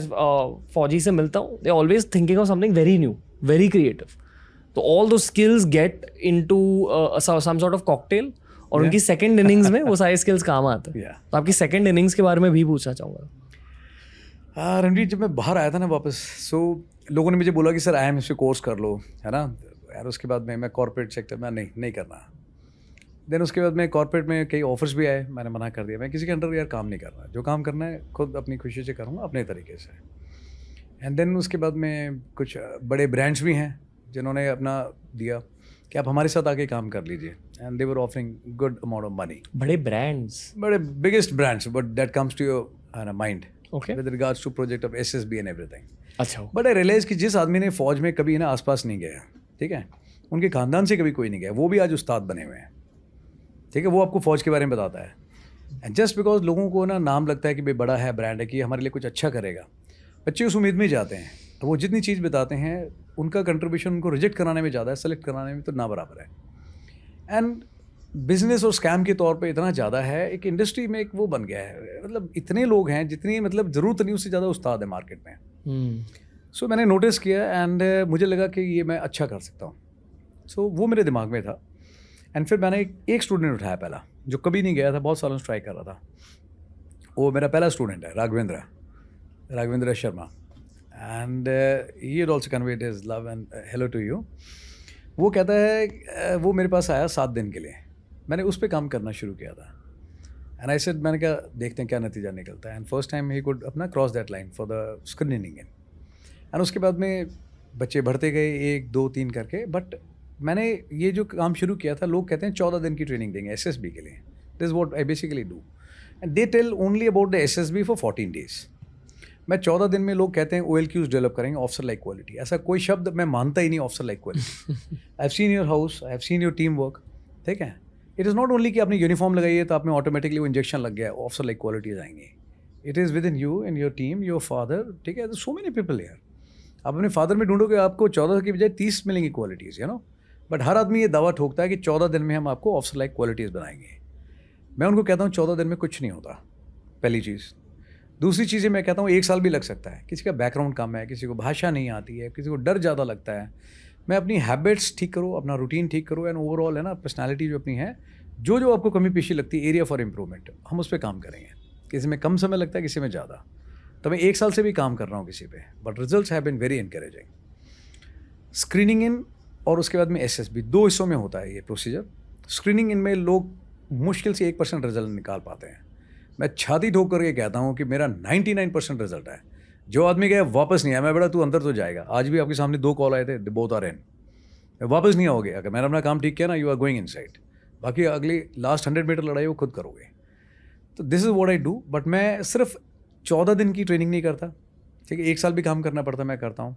फौजी से मिलता हूँ they always thinking of something very new, very creative, तो although skills get into some sort of cocktail और उनकी सेकंड इनिंग्स में वो सारे स्किल्स काम आते हैं। तो आपकी सेकंड इनिंग्स के बारे में भी पूछना चाहूँगा। रणवीर जब मैं बाहर आया था ना वापस, सो लोगों ने मुझे बोला कि सर IIM इस पे कोर्स कर लो, है ना यार। उसके बाद में मैं कॉर्पोरेट सेक्टर में नहीं करना। देन उसके बाद में कॉर्पोरेट में कई ऑफर्स भी आए, मैंने मना कर दिया। मैं किसी के अंडर यार काम नहीं करना, जो काम करना है खुद अपनी खुशी से करूँगा अपने तरीके से। एंड देन उसके बाद में कुछ बड़े ब्रांड्स भी हैं जिन्होंने अपना दिया कि आप हमारे साथ आके काम कर लीजिए and they were offering good amount of money. बड़े ब्रांड्स, बड़े biggest brands but that comes to your mind okay, with regards to project of SSB and everything. अच्छा। बट आई रियलाइज कि जिस आदमी ने फौज में कभी ना आसपास नहीं गया, ठीक है, उनके खानदान से कभी कोई नहीं गया, वो भी आज उस्ताद बने हुए हैं, ठीक है, वो आपको फौज के बारे में बताता है। एंड जस्ट बिकॉज लोगों को ना नाम लगता है कि भाई बड़ा है, ब्रांड है, कि हमारे लिए कुछ अच्छा करेगा, बच्चे उस उम्मीद में जाते हैं। तो वो जितनी चीज़ बताते हैं उनका कंट्रीब्यूशन उनको रिजेक्ट कराने में ज़्यादा है, सेलेक्ट कराने में तो ना बराबर है। एंड बिजनेस और स्कैम के तौर पे इतना ज़्यादा है, एक इंडस्ट्री में एक वो बन गया है, मतलब इतने लोग हैं जितनी मतलब ज़रूरत नहीं उससे ज़्यादा उस्ताद है मार्केट में। सो मैंने नोटिस किया एंड मुझे लगा कि ये मैं अच्छा कर सकता हूँ। सो वो मेरे दिमाग में था। एंड फिर मैंने एक स्टूडेंट उठाया पहला, जो कभी नहीं गया था, बहुत सालों से ट्राई कर रहा था। वो मेरा पहला स्टूडेंट है, Raghavendra Sharma. And he had also conveyed his love and hello to you. वो कहता है वो मेरे पास आया 7 दिन के लिए, मैंने उस पर काम करना शुरू किया था। एंड आई सेड, मैंने कहा देखते हैं क्या नतीजा निकलता है। And first time he could अपना cross that line for the screening in. And उसके बाद में बच्चे बढ़ते गए 1 2 3 करके। बट मैंने ये जो काम शुरू किया था, लोग कहते हैं 14 दिन की ट्रेनिंग देंगे SSB के लिए। This is what I basically do and they tell only about the SSB for 14 days. मैं 14 दिन में, लोग कहते हैं OLQs डेवलप करेंगे, ऑफिसर लाइक क्वालिटी। ऐसा कोई शब्द मैं मानता ही नहीं, officer like quality. I have seen your house, I have seen your team work, ठीक है। इट इज़ नॉट ओनली कि आपने यूनिफॉर्म लगाई है तो आप में ऑटोमेटिकली वो इंजेक्शन लग गया, ऑफिसर लाइक क्वालिटीज आएंगी। It is with in you and your team, your father, ठीक है। सो मेनी पीपल यार, आप अपने फादर में ढूंढोगे आपको 14 की बजाय 30 मिलेंगी क्वालिटीज़, यू नो। बट हर आदमी ये दावा ठोकता है कि 14 दिन में हम आपको ऑफिसर लाइक क्वालिटीज़ बनाएंगे। मैं उनको कहता हूँ 14 दिन में कुछ नहीं होता, पहली चीज़। दूसरी चीज़ें मैं कहता हूँ 1 साल भी लग सकता है। किसी का बैकग्राउंड कम है, किसी को भाषा नहीं आती है, किसी को डर ज़्यादा लगता है। मैं अपनी हैबिट्स ठीक करो, अपना रूटीन ठीक करो एंड ओवरऑल है ना पर्सनालिटी जो अपनी है, जो आपको कमी पेशी लगती है, एरिया फॉर इम्प्रूवमेंट, हम उस पर काम करेंगे। किसी में कम समय लगता है, किसी में ज़्यादा। तो मैं 1 साल से भी काम कर रहा हूँ किसी पे, but results have been very encouraging. Screening in और उसके बाद में SSB 2 हिस्सों में होता है ये प्रोसीजर। स्क्रीनिंग इन में लोग मुश्किल से 1% रिजल्ट निकाल पाते हैं। मैं छाती ठोक करके कहता हूँ कि मेरा 99% रिजल्ट है। जो आदमी गया वापस नहीं आया, मैं बेटा तू अंदर तो जाएगा। आज भी आपके सामने 2 कॉल आए थे, बोथ आर इन। वापस नहीं आओगे, अगर मैंने अपना काम ठीक किया ना, यू आर गोइंग इनसाइड। बाकी अगली लास्ट 100 मीटर लड़ाई वो खुद करोगे। तो this is what I do. But मैं सिर्फ 14 दिन की ट्रेनिंग नहीं करता, ठीक है। 1 साल भी काम करना पड़ता, मैं करता हूँ।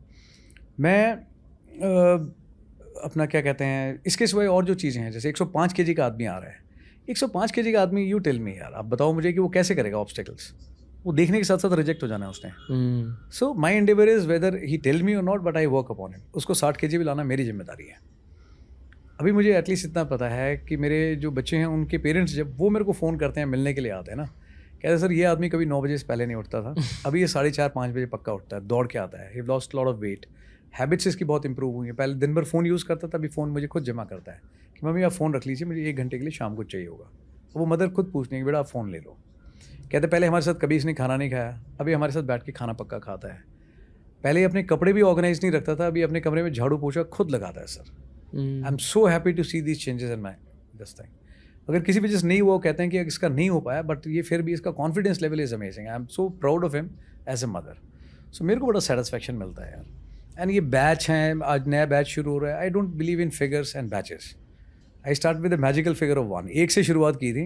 मैं अपना क्या कहते हैं, इसके सिवाय और जो चीज़ें हैं, जैसे 105 kg का आदमी आ रहा है, 105 kg का आदमी, यू टेल मी यार, आप बताओ मुझे कि वो कैसे करेगा ऑब्स्टेकल्स। वो देखने के साथ साथ रिजेक्ट हो जाना है उसने। So my endeavour is whether he tell me और not, but I work upon him. उसको 60 kg भी लाना मेरी जिम्मेदारी है। अभी मुझे एटलीस्ट इतना पता है कि मेरे जो बच्चे हैं उनके पेरेंट्स जब वो मेरे को फ़ोन करते हैं, मिलने के लिए आते हैं ना, कहते सर ये आदमी कभी 9 बजे से पहले नहीं उठता था, अभी ये 4:30-5 बजे पक्का उठता है, दौड़ के आता है। He lost lot of weight, habits इसकी बहुत इंप्रूव हुई है। पहले दिन भर फ़ोन यूज़ करता था, अभी फ़ोन मुझे खुद जमा करता है कि मम्मी आप फ़ोन रख लीजिए, मुझे 1 घंटे के लिए शाम को चाहिए होगा। वो मदर खुद पूछने की बेटा आप फ़ोन ले लो। कहते पहले हमारे साथ कभी इसने खाना नहीं खाया, अभी हमारे साथ बैठ के खाना पक्का खाता है। पहले अपने कपड़े भी ऑर्गेनाइज नहीं रखता था, अभी अपने कमरे में झाड़ू पोछा खुद लगाता है। Sir I am so happy to see this changes in my this thing. अगर किसी वजह से नहीं हुआ, कहते हैं कि इसका नहीं हो पाया, बट ये फिर भी इसका confidence level is amazing. I am so proud of him as a mother. So मेरे को बड़ा सेटिस्फैक्शन मिलता है यार। एंड ये बैच हैं, आज नया बैच शुरू हो रहा है। I don't believe in figures and batches. I start with the magical figure of 1। 1 से शुरुआत की थी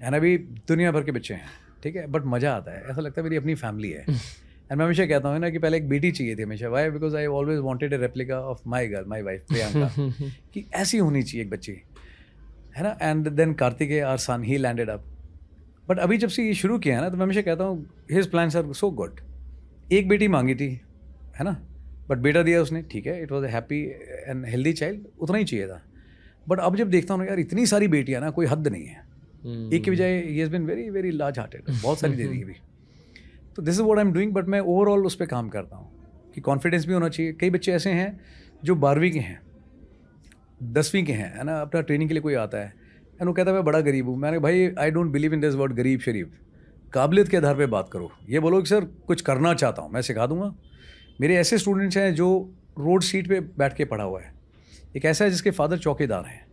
एंड अभी दुनिया भर के बच्चे हैं। ठीक है, बट मज़ा आता है, ऐसा लगता है मेरी अपनी फैमिली है। एंड मैं हमेशा कहता हूँ ना कि पहले एक बेटी चाहिए थी हमेशा। Why? Because I always wanted a replica of my girl, my wife Priyanka, कि ऐसी होनी चाहिए एक बच्ची, है ना। And then Kartikeya our son, he landed up. But अभी जब से ये शुरू किया है ना, तो मैं हमेशा कहता हूँ his plans are so good. एक बेटी मांगी थी, है ना, बट बेटा दिया उसने, ठीक है, it was a happy and healthy child, उतना ही चाहिए था। बट अब जब देखता हूँ ना यार, इतनी सारी बेटियाँ ना, कोई हद नहीं है। एक की बजाय he has been very very large hearted, बहुत सारी दे दी अभी। तो this is what I am doing, but मैं ओवरऑल उस पर काम करता हूँ कि कॉन्फिडेंस भी होना चाहिए। कई बच्चे ऐसे हैं जो 12वीं के हैं, 10वीं के हैं, है ना, अपना ट्रेनिंग के लिए कोई आता है एंड वो कहता है मैं बड़ा गरीब हूँ। मैंने भाई I don't believe in this word गरीब शरीफ। काबिलियत के आधार पे बात करो, ये बोलो कि सर कुछ करना चाहता हूँ, मैं सिखा दूंगा। मेरे ऐसे स्टूडेंट्स हैं जो रोड सीट पे बैठ के पढ़ा हुआ है, एक ऐसा है जिसके फादर चौकीदार हैं,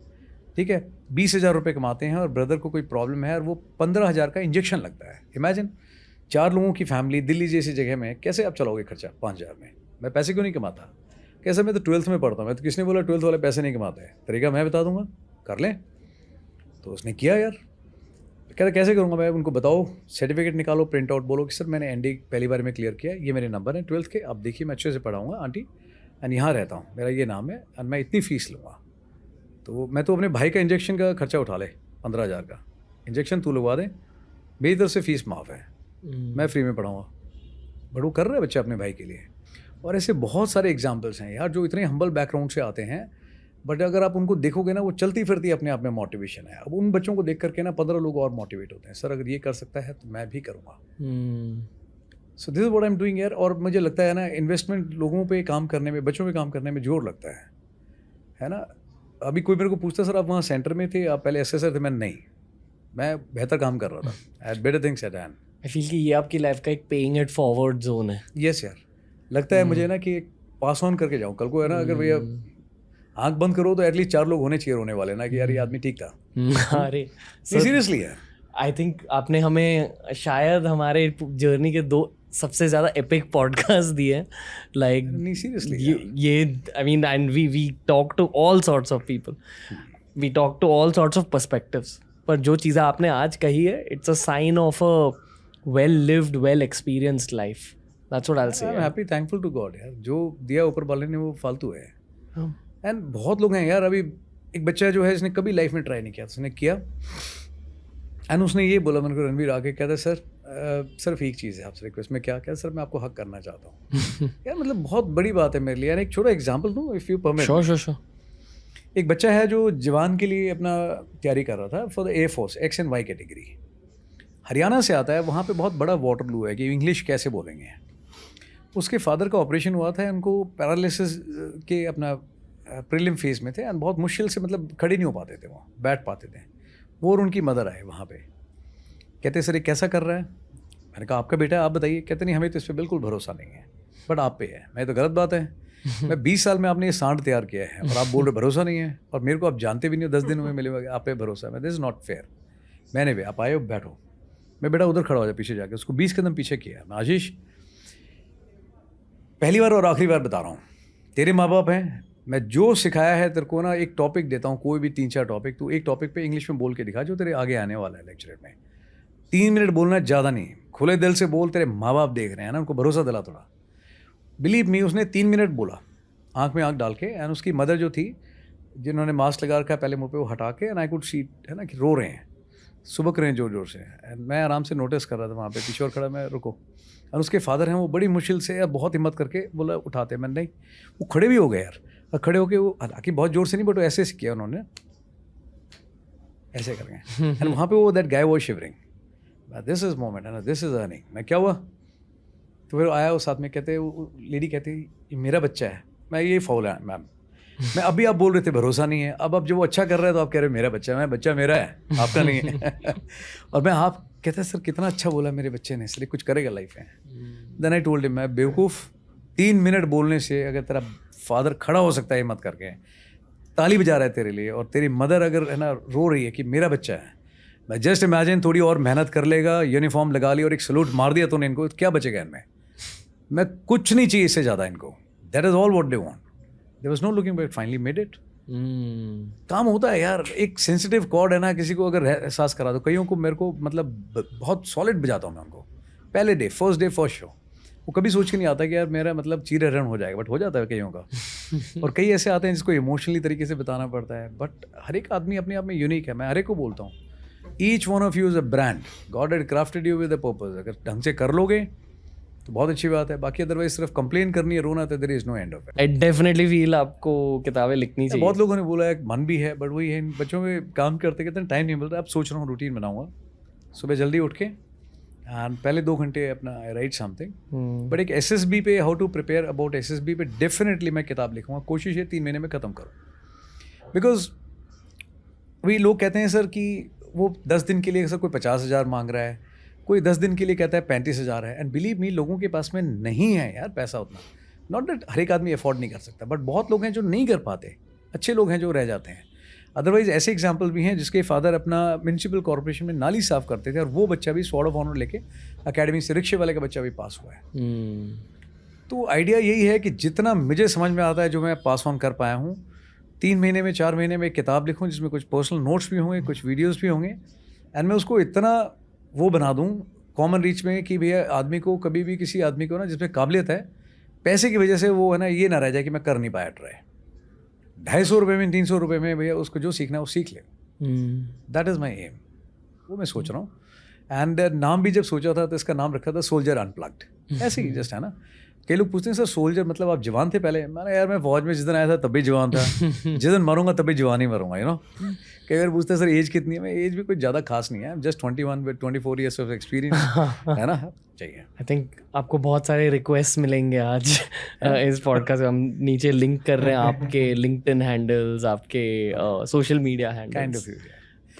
ठीक है, 20,000 रुपये कमाते हैं और ब्रदर को कोई प्रॉब्लम है और वो 15,000 का इंजेक्शन लगता है। इमेजिन 4 लोगों की फैमिली दिल्ली जैसी जगह में, कैसे आप चलाओगे खर्चा 5,000 में? मैं पैसे क्यों नहीं कमाता? कैसे, मैं तो 12th में पढ़ता हूँ। मैं तो किसने बोला 12th वाले पैसे नहीं कमाते हैं? तरीका मैं बता दूंगा, कर लें। तो उसने किया यार। कहता कैसे करूँगा मैं? उनको बताओ, सर्टिफिकेट निकालो, प्रिंट आउट, बोलो कि सर मैंने एनडी पहली बार में क्लियर किया, ये मेरे नंबर हैं 12th के, आप देखिए मैं अच्छे से पढ़ाऊँगा आंटी, एंड यहाँ रहता हूँ, मेरा ये नाम है एंड मैं इतनी फ़ीस लूँगा। तो मैं तो अपने भाई का इंजेक्शन का खर्चा उठा ले, 15,000 का इंजेक्शन तू लगवा दे, मेरी तरफ से फ़ीस माफ़ है, मैं फ्री में पढ़ाऊँगा। बट वो कर रहा है बच्चा अपने भाई के लिए। और ऐसे बहुत सारे एग्जाम्पल्स हैं यार, जो इतने हम्बल बैकग्राउंड से आते हैं, बट अगर आप उनको देखोगे ना, वो चलती फिरती अपने आप में मोटिवेशन है। अब उन बच्चों को देख करके ना 15 लोग और मोटिवेट होते हैं, सर अगर ये कर सकता है तो मैं भी करूँगा। सो this is what I am doing यार। और मुझे लगता है ना, इन्वेस्टमेंट लोगों पे काम करने में, बच्चों पे काम करने में जोर लगता है ना। अभी कोई मेरे को पूछता सर आप वहाँ सेंटर में थे, आप पहले एसेसर थे? मैं नहीं, मैं बेहतर काम कर रहा था, I had better things at hand. I feel कि ये आपकी लाइफ का एक पेइंग इट फॉरवर्ड जोन है। यस यार, लगता है मुझे ना कि पास ऑन करके जाऊँ कल को, है ना। अगर भैया आंख बंद करो तो एटलीस्ट 4 लोग होने चाहिए रोने वाले ना, कि यार ये आदमी ठीक था। अरे सीरियसली यार, आई थिंक आपने हमें शायद हमारे जर्नी के 2 सबसे ज़्यादा एपिक पॉडकास्ट दिए, लाइक नहीं सीरियसली ये I mean, and we talk to all sorts of people, we talk to all sorts of perspectives. पर जो चीज़ें आपने आज कही है, it's a sign of a well lived, well experienced life. That's what I will say. I am happy, thankful to God यार, जो दिया ऊपर वाले ने वो फालतू है। एंड बहुत लोग हैं यार, अभी एक बच्चा जो है इसने कभी लाइफ में ट्राई नहीं किया, उसने किया एंड उसने ये बोला मेरे को, रणवीर आके कहता सर सिर्फ एक चीज़ है आपसे रिक्वेस्ट। में क्या सर मैं आपको हक करना चाहता हूँ। यार मतलब बहुत बड़ी बात है मेरे लिए यार। एक छोटा एग्जांपल दूँ इफ़ यू परमिट? श्योर। एक बच्चा है जो जवान के लिए अपना तैयारी कर रहा था for the air force, X and Y category, Haryana से आता है। वहाँ पे बहुत बड़ा वाटरलू है कि इंग्लिश कैसे बोलेंगे। उसके फादर का ऑपरेशन हुआ था, उनको पैरालिसिस के अपना प्रीलिम फेज में थे एंड बहुत मुश्किल से मतलब खड़े नहीं हो पाते थे, वो बैठ पाते थे। वो और उनकी मदर आए वहाँ पे, कहते सर ये कैसा कर रहा है? मैंने कहा आपका बेटा है, आप बताइए। कहते नहीं हमें तो इस पर बिल्कुल भरोसा नहीं है, बट आप पे है। मैं तो गलत बात है, मैं 20 साल में आपने ये सांड तैयार किया है और आप बोल रहे भरोसा नहीं है, और मेरे को आप जानते भी नहीं हो, 10 दिन में मिले हुए, आप पे भरोसा है। This is not fair. मैंने भी आप आए हो बैठो, मैं बेटा उधर खड़ा हो जाए पीछे जाके, उसको 20 कदम पीछे किया। मैं आशीष पहली बार और आखिरी बार बता रहा हूँ, तेरे माँ बाप हैं, मैं जो सिखाया है तेरे को ना, एक टॉपिक देता हूँ, कोई भी 3-4 टॉपिक, तू एक टॉपिक पे इंग्लिश में बोल के दिखा जो तेरे आगे आने वाला है लेक्चर में। 3 मिनट बोलना, ज़्यादा नहीं, खुले दिल से बोल, तेरे माँ बाप देख रहे हैं ना, उनको भरोसा दिला थोड़ा। बिलीव मी, उसने 3 मिनट बोला आँख में आँख डाल के, एंड उसकी मदर जो थी, जिन्होंने मास्क लगा रखा है पहले मुँह पे, वो हटा के, एंड आई कुड सी, है ना, कि रो रहे हैं, सुबक रहे हैं जोर जोर से। एंड मैं आराम से नोटिस कर रहा था वहाँ पे, पीछे और खड़ा, मैं रुको। और उसके फादर हैं, वो बड़ी मुश्किल से बहुत हिम्मत करके बोला उठाते, मैं नहीं, वो खड़े भी हो गए यार। और खड़े होके वो, हालांकि बहुत जोर से नहीं, बट ऐसे किया उन्होंने, ऐसे कर गए। एंड वहाँ पे वो that guy was shivering, this is moment, है ना, दिस इज अर्निंग। मैं क्या हुआ? तो फिर आया वो साथ में, कहते वो लेडी कहती ये मेरा बच्चा है। मैं ये फाउल है मैम, मैं अभी आप बोल रहे थे भरोसा नहीं है, अब जब वो अच्छा कर रहा है तो आप कह रहे हो मेरा बच्चा है। मैं बच्चा मेरा है, आपका नहीं है। और मैं आप कहते सर कितना अच्छा बोला मेरे बच्चे ने, इसलिए कुछ करेगा लाइफ में। देन आई टोल्ड हिम, मैं बेवकूफ़, 3 मिनट बोलने से अगर तेरा फादर खड़ा हो सकता है हिम्मत करके, ताली बजा रहा है तेरे लिए, और तेरी मदर अगर है ना रो रही है कि मेरा बच्चा है, मैं जस्ट इमेजिन थोड़ी और मेहनत कर लेगा, यूनिफॉर्म लगा ली और एक सलूट मार दिया तूने इनको, क्या बचेगा इनमें? मैं कुछ नहीं चाहिए इससे ज़्यादा इनको। That is all what they want. There was no looking back, finally made it. काम होता है यार, एक सेंसिटिव कॉर्ड है ना, किसी को अगर एहसास करा दो, कईयों को मेरे को मतलब बहुत सॉलिड बजाता हूँ मैं उनको, पहले डे फर्स्ट शो, वो कभी सोच के नहीं आता कि यार मेरा मतलब चीरे रन हो जाएगा, बट हो जाता है कईयों का। और कई ऐसे आते हैं जिसको इमोशनली तरीके से बताना पड़ता है, बट हर एक आदमी अपने आप में यूनिक है। मैं हर एक को बोलता हूँ, each one of you is a brand, God had crafted you with a purpose. अगर ढंग से कर लोगे तो बहुत अच्छी बात है, बाकी अदरवाइज सिर्फ कंप्लेन करनी है, रोना, तो there is no end of it. I definitely feel आपको किताबें लिखनी चाहिए। बहुत लोगों ने बोला है, मन भी है, बट वही है, इन बच्चों में काम करते करते टाइम नहीं मिलता। अब सोच रहा हूँ रूटीन बनाऊंगा, सुबह जल्दी उठ के एंड पहले 2 घंटे अपना आई राइट समथिंग। बट एक SSB पे, how to prepare about SSB पे डेफिनेटली मैं किताब लिखूंगा। कोशिश है 3 महीने में ख़त्म करूँ, बिकॉज वही लोग कहते हैं सर कि वो 10 दिन के लिए सर कोई 50,000 मांग रहा है, कोई 10 दिन के लिए कहता है 35,000 है। एंड बिलीव मी, लोगों के पास में नहीं है यार पैसा उतना। नॉट दैट हर एक आदमी अफोर्ड नहीं कर सकता, बट बहुत लोग हैं जो नहीं कर पाते, अच्छे लोग हैं जो रह जाते हैं। अदरवाइज ऐसे एग्जाम्पल भी हैं जिसके फादर अपना म्यूनसिपल कॉर्पोरेशन में नाली साफ़ करते थे, और वो बच्चा भी स्वॉर्ड ऑफ ऑनर लेके अकेडमी से, रिक्शे वाले का बच्चा भी पास हुआ है। तो आइडिया यही है कि जितना मुझे समझ में आता है, जो मैं पास ऑन कर पाया हूँ, 3 महीने में 4 महीने में एक किताब लिखूँ जिसमें कुछ पर्सनल नोट्स भी होंगे, कुछ वीडियोज़ भी होंगे, एंड मैं उसको इतना वो बना दूँ कॉमन रीच में कि भैया आदमी को, कभी भी किसी आदमी को ना जिसमें काबिलियत है, पैसे की वजह से वो है ना ये ना रह जाए कि मैं कर नहीं पाया ट्राई। 250 रुपये में, 300 रुपये में भैया उसको जो सीखना है वो सीख ले। दैट इज़ माई एम, वो मैं सोच रहा हूँ। एंड नाम भी जब सोचा था तो इसका नाम रखा था सोल्जर अनप्लग्ड, ऐसे ही जस्ट है ना। कई लोग पूछते हैं सर सोल्जर मतलब आप जवान थे पहले? मैंने यार मैं फौज में जिस दिन आया था तब भी जवान था, जिस दिन मरूंगा तब भी जवान ही मरूंगा, यू नो। कई बार पूछते हैं सर एज कितनी है? मैं एज भी कुछ ज़्यादा खास नहीं है, just 21 with 24 years of experience, है ना, चाहिए। आई थिंक आपको बहुत सारे रिक्वेस्ट मिलेंगे आज इस पॉडकास्ट में। हम नीचे लिंक कर रहे हैं आपके लिंक्डइन हैंडल्स, आपके social media kind handles of you.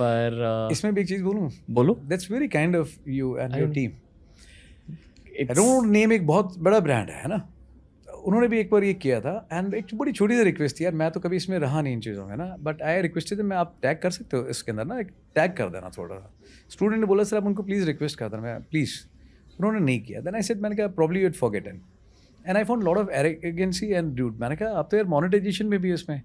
पर इसमें भी एक चीज़ बोलूँ, बोलो। That's very kind of you and your team. I It's- don't name, एक बहुत बड़ा ब्रांड है ना, उन्होंने भी एक बार ये किया था। एंड एक बड़ी छोटी सी रिक्वेस्ट थी यार, मैं तो कभी इसमें रहा नहीं इन चीज़ों में ना, बट आई रिक्वेस्टेड मैं, आप टैग कर सकते हो इसके अंदर ना, एक टैग कर देना थोड़ा सा। स्टूडेंट ने बोला सर आप उनको प्लीज़ रिक्वेस्ट कर देना, मैं प्लीज़, उन्होंने नहीं किया। देन आई सेड, मैंने कहा probably you'd forgotten, and I found lot of arrogancy and dude. मैंने कहा आप तो यार मोनेटाइजेशन में भी इसमें,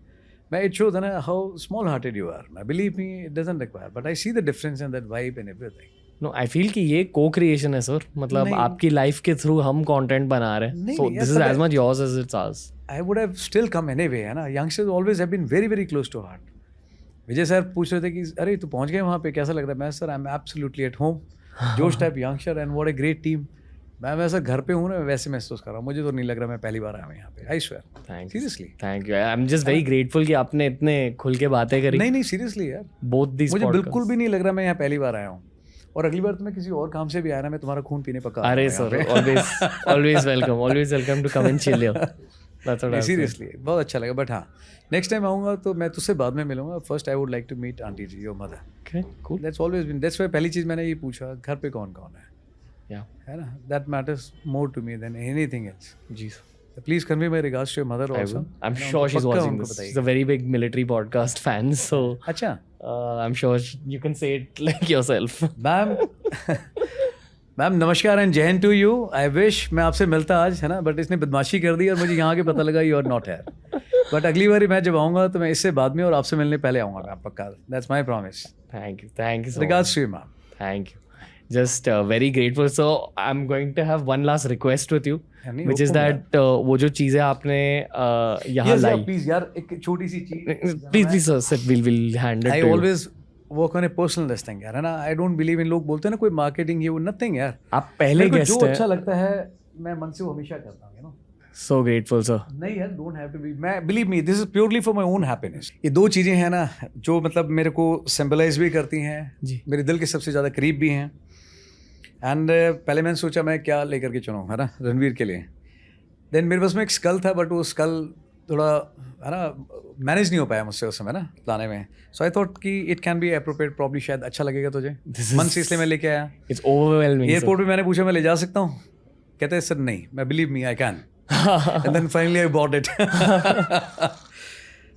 मैं इट शोज ना how small hearted you are. मैं believe me it doesn't require, but I see the difference in that vibe and everything. No, I feel कि ये को क्रिएशन है सर, मतलब नहीं। आपकी लाइफ के थ्रू हम कंटेंट बना रहे हैं, नहीं, सो नहीं, दिस इज ऐसा as much yours as it's ours. I would have still come anyway, है ना। Youngsters always have been very very close to heart. Vijay sir पूछ रहे थे कि अरे तू पहुंच गए वहाँ पे, कैसा लग रहा है? मैं sir I am absolutely at home, जोश type youngster and what a great team. मैं सर घर पे हूँ ना, वैसे महसूस कर रहा हूँ, मुझे तो नहीं लग रहा मैं पहली बार आया हूँ यहाँ पे, I swear. Thank seriously, thank you, I am just very grateful कि आपने इतने खुल के बातें करी। नहीं नहीं सीरियसली यार, बोथ दिस मुझे बिल्कुल भी नहीं लग रहा मैं यहाँ पहली बार आया हूँ। और अगली बार तो मैं किसी और काम से भी आया ना, मैं तुम्हारा खून पीने पक्का। अरे sir, always welcome to come and chill here. That's what I was seriously बहुत अच्छा लगा। बट हाँ, नेक्स्ट टाइम आऊँगा तो मैं तुझसे बाद में मिलूंगा। First I would like to meet aunty ji, your mother. saying. Okay, cool. That's always been, that's why पहली चीज़ मैंने ये पूछा, घर पे कौन कौन है Yeah, ना। That matters more to me than anything else. जी sir. Please convey my regards to your mother I also. will. I'm sure she's watching this. She's a very big military podcast fan, so अच्छा I'm sure you can say it like yourself. Ma'am, ma'am नमस्कार and Jai Hind to you. I wish मैं आपसे मिलता आज, है ना, but इसने बदमाशी कर दी और मुझे यहाँ के पता लगा you are not here. But अगली बार मैं जब आऊँगा तो मैं इससे बाद में और आपसे मिलने पहले आऊँगा मैं, पक्का। That's my promise. Thank you so much. Regards to you ma'am. Thank you. Just very grateful. So I'm going to have one last request with you, नहीं, which is हुक्म that वो जो चीज़ें आपने यहाँ लाई, प्लीज यार एक छोटी सी चीज। please sir, sit, we'll hand it I to you. Always work on A personal this thing यार, है ना। आई डोंट बिलीव इन, लोग बोलते हैं ना कोई मार्केटिंग ये वो, नथिंग यार। आप पहले मेरे को गेस्ट जो हैं। अच्छा लगता है मैं मन से वो हमेशा करता हूँ, you know. So grateful sir. नहीं यार, डोंट हैव टू बी, मैं believe me this is purely for my own happiness. ये 2 चीज़ें हैं ना जो मतलब मेरे को सिंबलाइज भी करती हैं जी। मेरे दिल के सबसे ज़्यादा करीब भी हैं। एंड पहले मैंने सोचा मैं क्या लेकर के चलूँ, है ना, रणवीर के लिए। देन मेरे पास में एक स्कल था, बट वो स्कल थोड़ा, है ना, मैनेज नहीं हो पाया मुझसे उस समय ना लाने में। सो आई थॉट कि it can be appropriate, probably शायद अच्छा लगेगा तुझे, मन से, इसलिए मैं लेके आया। It's overwhelming. sir. एयरपोर्ट पे मैंने पूछा मैं ले जा सकता हूँ? कहते हैं सर नहीं, मैं believe me I can. And then finally I bought it.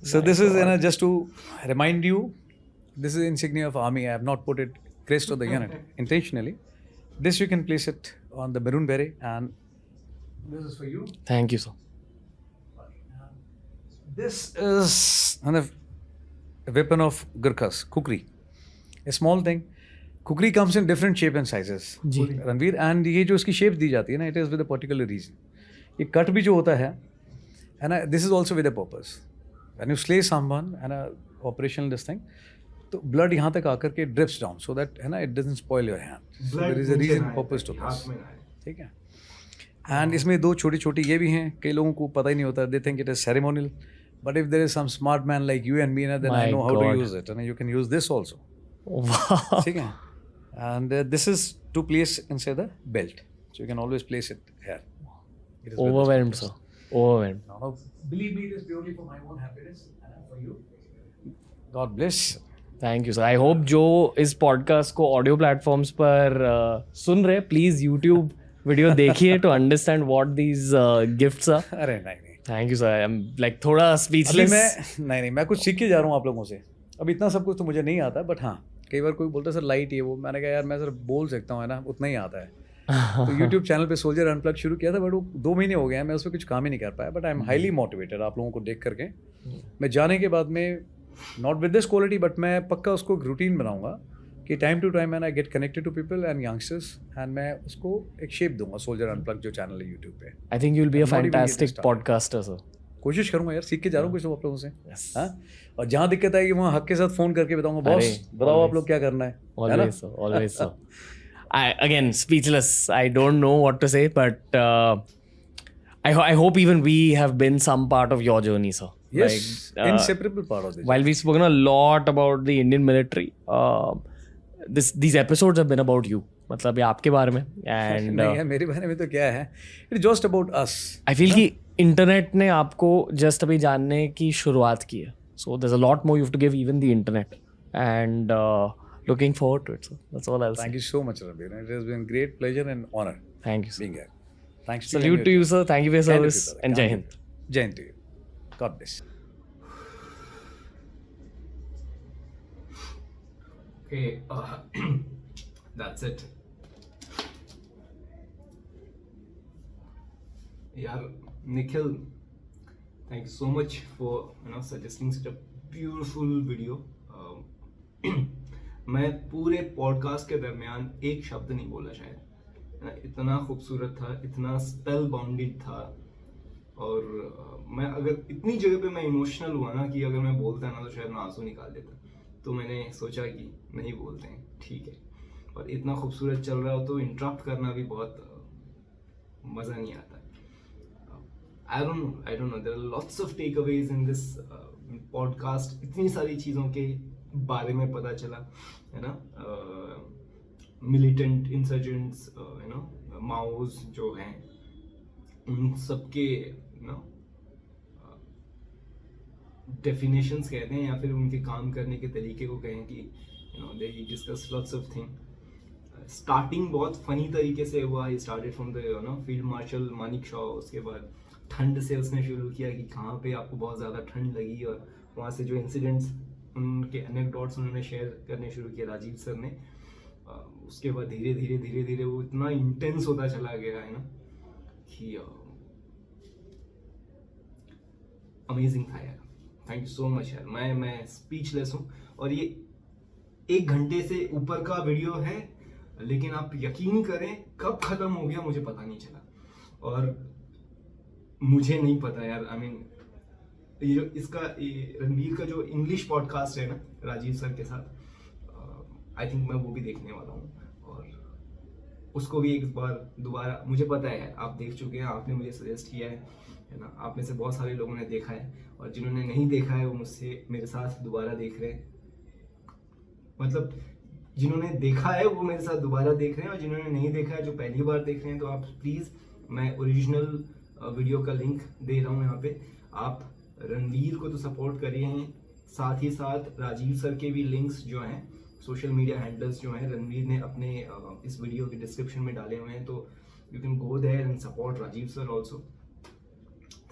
So this is just to remind you, this is insignia of army. I have not put it crest of the unit intentionally. This you can place it on the maroon beret, and this is for you. Thank you sir. This is a weapon of Gurkhas, kukri. A small thing. Kukri comes in different shape and sizes. जी. Ranveer, and ये जो इसकी shape दी जाती है ना, it is with a particular reason. ये cut भी जो होता है ना, this is also with a purpose. When you slay someone and a operational this thing, तो blood यहाँ तक आकर के drips down so that है ना, it doesn't spoil your hand. So there is a reason, purpose to this. ठीक है. And इसमें दो छोटी छोटी ये भी हैं, कई लोगों को पता ही नहीं होता, they think it is ceremonial, but if there is some smart man like you and me, then My I know how God. to use it, and you can use this also. Wow. ठीक है. And this is to place inside the belt, so you can always place it here. It is with Overwhelmed, this sir. purpose. Overwhelmed. No, believe me, it is purely for my own happiness and for you. God bless. Thank you sir. I hope जो इस podcast को audio platforms पर सुन रहे, please YouTube video देखिए to understand what these gifts are. अरे नहीं, thank you sir. I am like थोड़ा अभी स्पीचलेस. मैं कुछ सीख के जा रहा हूँ आप लोगों से. अब इतना सब कुछ तो मुझे नहीं आता, बट हाँ, कई बार कोई बोलता है सर लाइट ये वो, मैंने कहा यार मैं सर बोल सकता हूँ, है ना, उतना ही आता है. तो यूट्यूब चैनल पे सोल्जर अनप्लग शुरू किया था, बट वो 2 महीने हो गए हैं, मैं उस पर कुछ काम ही नहीं कर पाया. But I am highly motivated आप लोगों को देख करके. मैं जाने के बाद में not with this quality, but मैं पक्का उसको रूटीन बनाऊंगा कि time to time I get connected to people and youngsters, and मैं उसको एक शेप दूंगा. सोल्जर अनप्लग जो चैनल है यूट्यूब पे, I think you will be a I'm not even fantastic getting podcaster sir. कोशिश करूंगा यार, सीख के जा रहा हूँ कुछ आप लोगों से. Yes. हाँ, और जहाँ दिक्कत आएगी वहाँ हक के साथ फ़ोन करके बताऊंगा, बॉस अरे, बताओ आप always. लोग क्या करना है ना. Always, sir. Always, sir. Again, speechless. I don't know what to say, but I hope even we have been some part of your journey, sir. Yes, Like, inseparable part of this. while we've spoken a lot about the Indian military, these episodes have been about you. मतलब ये आपके बारे में. And नहीं है मेरे बारे में तो क्या है, it just about us. I feel कि इंटरनेट ने आपको जस्ट अभी जानने की शुरुआत की है. So there's a lot more you have to give even the internet. And looking forward to it, sir. That's all I'll say. Thank you so much, Ranveer. It has been great pleasure and honor Thank you, sir. being here. Thanks. Salute to you, sir. Thank you for your Kind of service. you, sir. And Jai Kind Hind. of you. Jai Hind to you. God bless. Okay, that's it. यार Nikhil, thank you so much for suggesting such a beautiful video. मैं पूरे podcast के दरमियान एक शब्द नहीं बोला शायद, है ना, इतना खूबसूरत था, इतना स्पेल बाउंडेड था. और मैं अगर इतनी जगह पे मैं इमोशनल हुआ ना कि अगर मैं बोलता ना तो शायद मैं आंसू निकाल देता. तो मैंने सोचा कि नहीं बोलते हैं, ठीक है. और इतना खूबसूरत चल रहा हो तो इंटरप्ट करना भी बहुत मज़ा नहीं आता. I don't know. There are lots of takeaways in this podcast. इतनी सारी चीज़ों के बारे में पता चला, है ना. मिलिटेंट इंसर्जेंट्स, है ना, माओज जो हैं, उन सबके डेफिनेशंस कहते हैं या फिर उनके काम करने के तरीके को कहें कि they discuss lots of thing. Starting बहुत फनी तरीके से हुआ. He started from the field marshal Manik Shaw. उसके बाद ठंड से उसने शुरू किया कि कहाँ पे आपको बहुत ज़्यादा ठंड लगी, और वहाँ से जो इंसिडेंट्स, उनके एनेक्डोट्स उन्होंने शेयर करने शुरू किया राजीव सर ने. उसके बाद धीरे धीरे वो इतना इंटेंस होता चला गया, है ना, कि अमेजिंग था यार. थैंक यू सो मच यार. मैं स्पीचलेस हूँ. और ये 1 घंटे से ऊपर का वीडियो है, लेकिन आप यकीन करें कब ख़त्म हो गया मुझे पता नहीं चला. और मुझे नहीं पता यार. आई मीन ये जो इसका रणवीर का जो इंग्लिश पॉडकास्ट है ना राजीव सर के साथ, आई थिंक मैं वो भी देखने वाला हूँ. और उसको भी एक बार दोबारा, मुझे पता है आप देख चुके हैं, आपने मुझे सजेस्ट किया है ना. आप में से बहुत सारे लोगों ने देखा है, और जिन्होंने नहीं देखा है वो मुझसे मेरे साथ दोबारा देख रहे हैं. मतलब जिन्होंने देखा है वो मेरे साथ दोबारा देख रहे हैं, और जिन्होंने नहीं देखा है, जो पहली बार देख रहे हैं, तो आप प्लीज़, मैं ओरिजिनल वीडियो का लिंक दे रहा हूँ यहाँ पे. आप रणवीर को तो सपोर्ट करिए हैं, साथ ही साथ राजीव सर के भी लिंक्स जो हैं, सोशल मीडिया हैंडल्स जो हैं, रणवीर ने अपने इस वीडियो के डिस्क्रिप्शन में डाले हुए हैं. तो you can go there and support Rajiv sir also.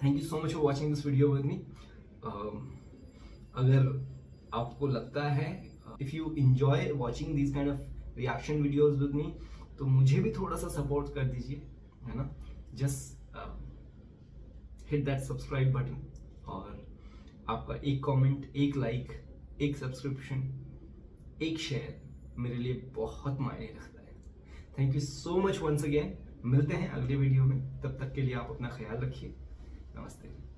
Thank you so much for watching this video with me. अगर आपको लगता है, if you enjoy watching this kind of reaction videos with me, तो मुझे भी थोड़ा सा सपोर्ट कर दीजिए, है ना. Just hit that subscribe button, और आपका एक कमेंट, एक लाइक, एक सब्सक्रिप्शन, एक शेयर मेरे लिए बहुत मायने रखता है। Thank you so much once again. मिलते हैं अगले वीडियो में, तब तक के लिए आप अपना ख्याल रखिए। नमस्ते।